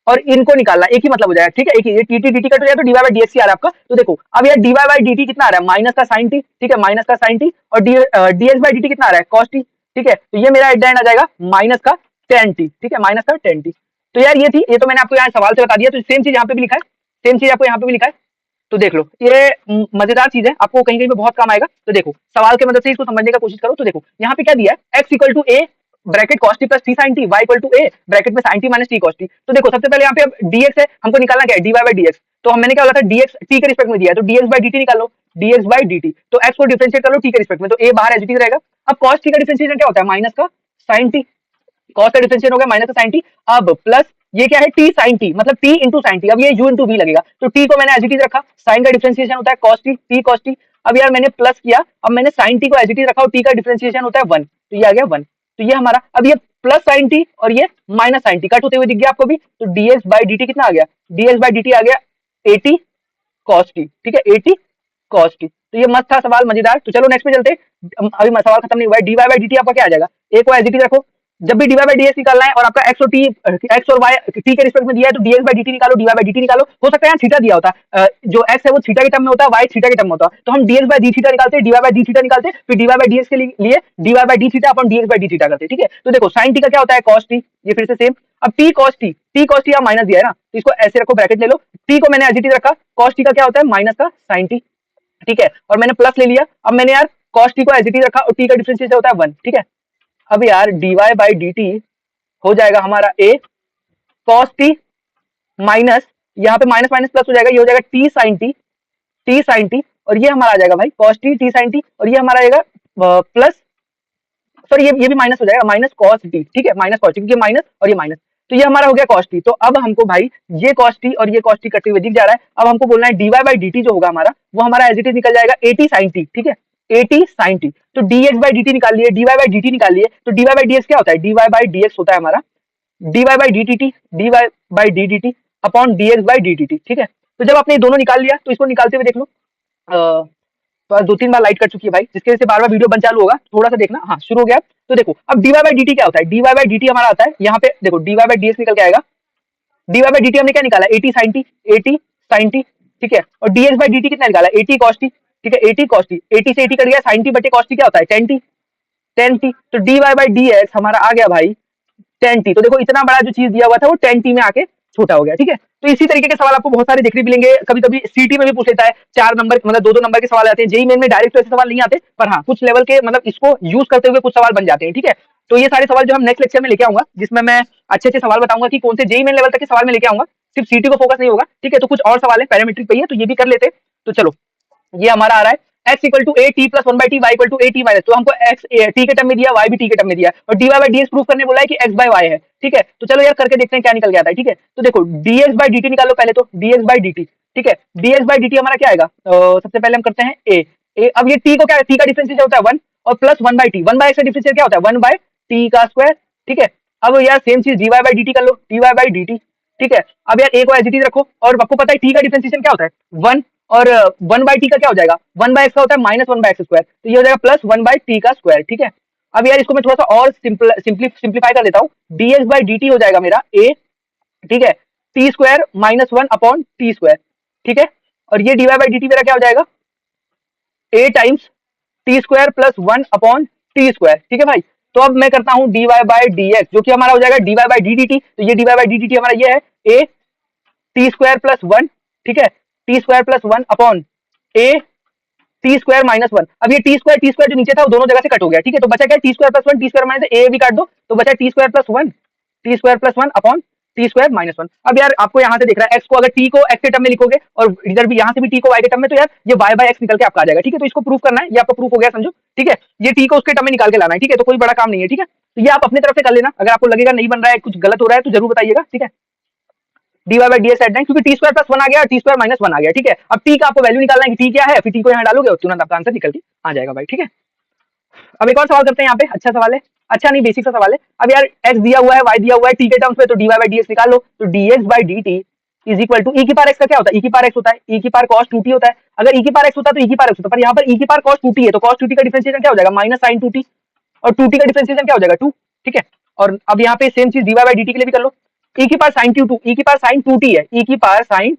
और इनको निकालना, एक ही मतलब हो जाएगा, ठीक है, एक ही, ये t t d t cut हो जाए तो d Y by D x ही आ रहा है आपका। तो देखो अब यार d Y by d t कितना आ रहा है, माइनस का साइन टी, ठीक है, माइनस का साइन टी, और d x by d t कितना आ रहा है, कॉस टी, ठीक है। तो ये मेरा एट द एंड आ जाएगा माइनस का टेन टी, ठीक है, माइनस का टेन टी। तो यार ये थी, ये तो मैंने आपको यहाँ सवाल से बता दिया, तो सेम चीज यहाँ पे भी लिखा है, सेम चीज आपको यहाँ पे भी लिखा है। तो देख लो, ये मजेदार चीज है, आपको कहीं कहीं पे बहुत काम आएगा। तो देखो सवाल के मदद से इसको समझने का कोशिश करो। तो देखो यहाँ पे क्या दिया है, x equal to a bracket cos t plus t sine t, y equal to a bracket में sine t minus t cos t. तो देखो सबसे पहले यहाँ पे अब डीएक्स है, हमको निकालना क्या है, D Y by D x. तो मैंने क्या बोला था, डीएक्स टी के रिस्पेक्ट में दिया है, तो डीएक्स बाई डी टी निकाल लो, डीएक्स बाई डी टी। तो एक्स को डिफरेंशिएट कर लो टी के रिस्पेक्ट में, तो ए बाहर एज इट इज रहेगा। अब कॉस टी का डिफरेंशिएशन क्या होता है, माइनस का साइन टी, कॉस का डिफरेंशिएशन हो गया माइनस का साइन टी। अब प्लस ये क्या है, टी साइन टी, मतलब टी इंटू साइन टी। अब ये यू इंटू वी लगेगा, तो टी को मैंने एज इट इज रखा, साइन का डिफरेंशिएशन होता है cos t, T cos T. अब यार मैंने प्लस किया, अब मैंने साइन टी को एज इट इज रखा और टी का डिफरेंशिएशन होता है वन, तो ये आ गया वन। तो ये हमारा, अब ये प्लस साइन टी और ये माइनस साइन टी कट होते हुए दिख गया आपको भी। तो डीएक्स बाई डी टी कितना आ गया, डीएक्स बाई डी टी आ गया एटी कॉस टी, ठीक है, एटी कॉस टी। तो ये मस्त था सवाल, मजेदार। तो चलो नेक्स्ट पे चलते, अभी सवाल खत्म नहीं हुआ है। D Y by d t आपका क्या आ जाएगा, ए को एज इट इज रखो, जब भी d Y by D x निकालना है और आपका एक्स और टी, एक्स और वाई टी के रिस्पेक्ट में दिया है, तो डीएक्स बाई डी टी निकालो, d Y by d t निकालो। हो सकता है यहाँ थीटा दिया होता है, जो एक्स है वो थीटा के टर्म में होता है, वाई थीटा के टर्म में होता है, तो हम डीएक्स बाई डी थीटा निकालते हैं, d Y by d theta निकालते हैं, फिर d Y by D x के लिए d Y by d theta upon d x by d theta करते हैं, ठीक है। तो देखो साइन टी का क्या होता है, कॉस टी, ये फिर से सेम। अब टी कॉस टी आप माइनस दिया है ना, तो इसको ऐसे रखो, ब्रैकेट ले लो, टी को मैंने एज इट इज रखा, कॉस टी का क्या होता है, माइनस का साइन टी, ठीक है, और मैंने प्लस ले लिया। अब मैंने यार कॉस टी को एज इट इज रखा और टी का डिफरेंशिएशन होता है वन, ठीक है। अब यार d Y by d t हो जाएगा हमारा ए कॉस टी माइनस, यहाँ पे माइनस माइनस प्लस हो जाएगा, ये हो जाएगा t sine t, t sine t, और ये हमारा आ जाएगा भाई cos t, t sine t, और ये हमारा आएगा प्लस, सॉरी ये भी माइनस हो जाएगा, माइनस कॉस टी, ठीक है, माइनस कॉस टी, क्योंकि माइनस और ये माइनस, तो ये हमारा हो गया कॉस टी। तो अब हमको भाई ये कॉस टी और ये कॉस टी कटते हुए दिख जा रहा है। अब हमको बोलना है D Y by d t जो होगा हमारा, वो हमारा एज इट इज निकल जाएगा एटी साइन टी, ठीक है, एटी साइन टी। तो d x by d t निकाल लिए, d Y by d t निकाल लिए, तो d Y by D x क्या होता है, D Y by D x होता है हमारा d Y by d t t, d Y by d d t upon d x by d t t, ठीक है। तो जब आपने दोनों निकाल लिया, तो इसको निकालते हुए देख लो, तो दो तीन बार लाइट कर चुकी है भाई, जिसके वजह से बार बार वीडियो बंद चालू होगा, थोड़ा सा देखना, हाँ शुरू हो गया। तो देखो अब d Y by d t क्या होता है, D Y by d t हमारा आता है, यहाँ पे देखो d Y by D x निकल के आएगा, d Y by d t हमने क्या निकाला, a t sine t, a t sine t, ठीक है, और d x by d t कितना निकाला, एटी कॉस टी, ठीक है, एटी कॉस टी, एटी से एटी कट गया, साइन टी बटे कॉस टी क्या होता है, टेन टी, टेन टी। तो d Y by D x हमारा आ गया भाई टेन टी। तो देखो इतना बड़ा जो चीज दिया हुआ था वो टेन टी में आके छोटा हो गया, ठीक है। तो इसी तरीके के सवाल आपको बहुत सारे देखने मिलेंगे, कभी कभी सीटी में भी पूछ लेता है, चार नंबर मतलब दो दो नंबर के सवाल आते हैं, जेई मेन में डायरेक्ट ऐसे सवाल नहीं आते, पर हाँ कुछ लेवल के मतलब इसको यूज करते हुए कुछ सवाल बन जाते हैं, ठीक है। तो ये सारे सवाल जो हम नेक्स्ट लेक्चर में लेके आऊंगा, जिसमें मैं अच्छे अच्छे सवाल बताऊंगा कि कौन से जेई मेन लेवल तक के सवाल में लेके आऊंगा, सिर्फ सीटी को फोकस नहीं होगा, ठीक है। तो कुछ और सवाल है पैरामीट्रिक पे ही है, तो ये भी कर लेते। तो चलो ये हमारा आ रहा है x equal to a t plus one by t, y equal to a t minus, तो हमको x टी के टर्म में दिया, y भी टी के टर्म में दिया, और d Y by D x proof करने बोला है कि x बाई वाई है, ठीक है। तो चलो यार करके देखते हैं क्या निकल के आता है, ठीक है। तो देखो dx बाई डी टी निकालो पहले, तो dx बाई डी टी, ठीक है, dx बाई डी टी हमारा क्या आएगा, सबसे पहले हम करते हैं a, अब ये t को क्या है, t का डिफरेंशिएशन होता है वन, और plus one by t, one by x का डिफरेंशिएशन क्या होता है, वन बाई टी का स्क्वायर, ठीक है। अब यार सेम चीज d Y by d t कर लो, d Y by d t, ठीक है। अब यार a को एज इट इज रखो, और आपको पता है t का डिफरेंशिएशन क्या होता है, वन, और वन बाई टी का क्या हो जाएगा, वन बाई एक्स का होता है minus one by x square, तो ये हो जाएगा प्लस वन बाई टी का स्क्वायर, ठीक है। अब यार इसको मैं थोड़ा सा और सिंप्लीफाई कर देता हूँ, d x by d t हो जाएगा मेरा ए, ठीक है, t square minus one upon t square, ठीक है। और ये d Y by d t मेरा क्या हो जाएगा, a times t square plus one upon t square, ठीक है भाई। तो अब मैं करता हूँ d Y by D x, जो कि हमारा हो जाएगा d Y by d d t, तो ये d Y by d d t हमारा ये है a t square plus one, ठीक है, t square plus one upon a t square minus one. अब ये टी स्क्वायर जो नीचे था वो दोनों जगह से कट हो गया, ठीक है। तो बचा क्या, t square plus one, t square minus a भी काट दो, तो बचा t square plus one upon t square minus one. अब यार आपको यहाँ से देख रहा है एक्स को, अगर टी को एक्स के टर्म में लिखोगे और इधर भी यहाँ से भी टी को वाई के टर्म में, तो यार ये वाई बाई एक्स निकल के आपका आ जाएगा, ठीक है। तो इसको प्रूफ करना है, ये आपका प्रूफ हो गया समझो, ठीक है। ये टी को उसके टर्म में निकाल के लाना है, ठीक है। तो कोई बड़ा काम नहीं है, ठीक है। तो ये आप अपनी तरफ से कर लेना, अगर आपको लगेगा नहीं बन रहा है, कुछ गलत हो रहा है, तो जरूर बताइएगा, ठीक है। D Y by D x at nine, क्योंकि टी स्क्वायर प्लस वन आ गया, टी स्क्वायर माइनस वन आ गया, ठीक है। अब टी का आपको वैल्यू निकालना है कि टी क्या है, फिर टी को यहाँ डालोगे और तुरंत आपका आंसर निकल के आ जाएगा भाई, ठीक है। अब एक और सवाल करते हैं यहाँ पे, अच्छा सवाल है, अच्छा नहीं बेसिक सा सवाल है। अब यार x दिया हुआ है, y दिया हुआ है टी के टर्म्स में, तो d Y by D x निकाल लो, तो d x by d t is equal to e की पावर एक्स का क्या होता है, ई की पावर एक्स होता है, ई की पावर कॉस टू टी होता है। अगर ई की पावर एक्स होता तो ई की पावर एक्स होता, पर यहाँ पर ई की पावर कॉस टू टी है, तो कॉस टू टी का डिफरेंशिएशन क्या हो जाएगा, माइनस साइन टू टी, और टू टी का डिफरेंशिएशन क्या हो जाएगा, टू, ठीक है। और अब यहाँ पे सेम चीज d Y by d t के लिए भी कर लो, e की पावर sin टू e की पावर sin 2t है, e की पावर sin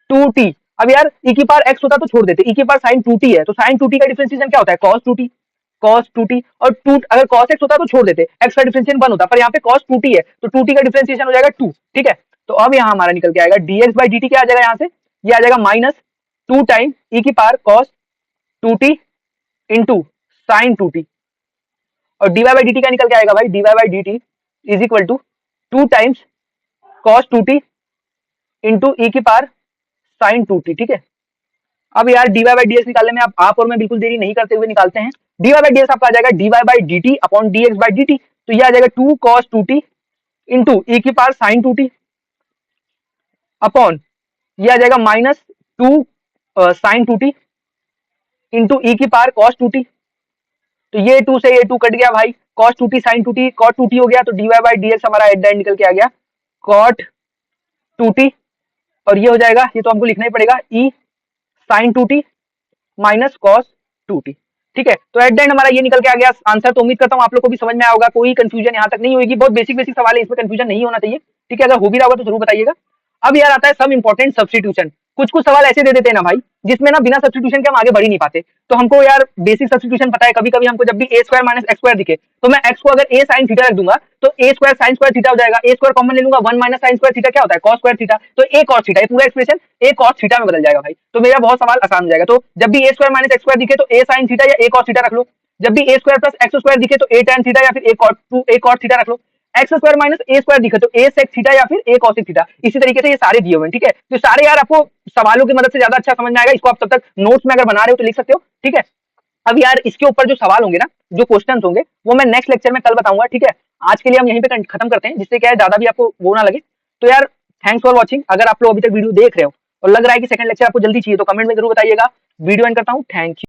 2t। अब यार e की पावर x होता तो छोड़ देते, e की पावर sin 2t है, तो sin 2t का डिफरेंशिएशन क्या होता है, cos 2t। और 2 अगर cos x होता तो छोड़ देते, x का डिफरेंशिएशन 1 होता, पर यहाँ पे cos 2t है तो 2t का डिफरेंशिएशन हो जाएगा 2। ठीक है, तो अब यहाँ हमारा निकल के आएगा dx बाई dt क्या आ जाएगा, यहाँ से ये आ जाएगा माइनस 2 टाइम e की power cos 2t into sine 2t। और dy बाई dt क्या निकल के आएगा भाई, dy by dt is equal to 2 times cos 2t into e की पावर साइन 2t। ठीक है, अब यार dy बाई dx निकालने में आप और मैं बिल्कुल देरी नहीं करते हुए निकालते हैं। dy बाई dx आपका आ जाएगा dy by dt upon dx by dt, तो ये आ जाएगा 2 cos 2t इंटू e की पावर साइन 2t अपॉन ये आ जाएगा minus 2 sine 2t into e की पावर cos 2t। तो ये 2 से ये 2 कट गया भाई, cos 2t sin 2t cot 2t हो गया, तो dy बाई dx हमारा एट द एंड निकल के आ गया cot 2t। और ये हो जाएगा, ये तो हमको लिखना ही पड़ेगा, e sin 2t minus cos 2t। ठीक है, तो एट द एंड हमारा ये निकल के आ गया आंसर। तो उम्मीद करता हूँ आप लोग को भी समझ में आया होगा, कोई कंफ्यूजन यहाँ तक नहीं होगी। बहुत बेसिक बेसिक सवाल है, इसमें कंफ्यूजन नहीं होना चाहिए। ठीक है, अगर हो भी रहा होगा तो जरूर बताइएगा। अब यार आता है सम इंपॉर्टेंट सब्स्टिट्यूशन। कुछ कुछ सवाल ऐसे दे देते हैं ना भाई, जिसमें ना बिना सब्स्टिट्यूशन के हम आगे बढ़ ही नहीं पाते। तो हमको यार बेसिक सब्स्टिट्यूशन पता है, कभी कभी हमको जब भी a square minus x square दिखे तो मैं x को अगर a sin थीटा रख दूंगा तो a square sin square theta हो जाएगा, a स्क्वायर कॉमन ले लूंगा, 1 माइनस sin स्क्वायर थीटा क्या होता है, cos स्क्वायर थीटा, तो a cos थीटा, ये पूरा एक्सप्रेशन a cos थीटा में बदल जाएगा भाई। तो मेरा बहुत सवाल आसान हो जाएगा। तो जब भी a square minus x square दिखे तो a sin थीटा या a cos थीटा रख लो, जब भी a square plus x square दिखे तो a tan थीटा या फिर a cot थीटा रख लो, एक्स स्क्वायर माइनस ए स्क्वायर दिखे तो ए सेक थीटा या फिर ए कॉसिक थीटा। इसी तरीके से ये सारे दिए हुए हैं। ठीक है, तो सारे यार आपको सवालों की मदद से ज्यादा अच्छा समझ में आएगा। इसको आप तब तक नोट्स में अगर बना रहे हो तो लिख सकते हो। ठीक है, अब यार इसके ऊपर जो सवाल होंगे ना, जो क्वेश्चंस होंगे, वो मैं नेक्स्ट लेक्चर में कल बताऊंगा। ठीक है, आज के लिए हम यहीं पे खत्म करते हैं, जिससे क्या है ज्यादा भी आपको वो ना लगे। तो यार थैंक्स फॉर वॉचिंग। अगर आप लोग अभी तक वीडियो देख रहे हो और लग रहा है कि सेकंड लेक्चर आपको जल्दी चाहिए तो कमेंट में जरूर बताइएगा। वीडियो एंड करता हूँ, थैंक यू।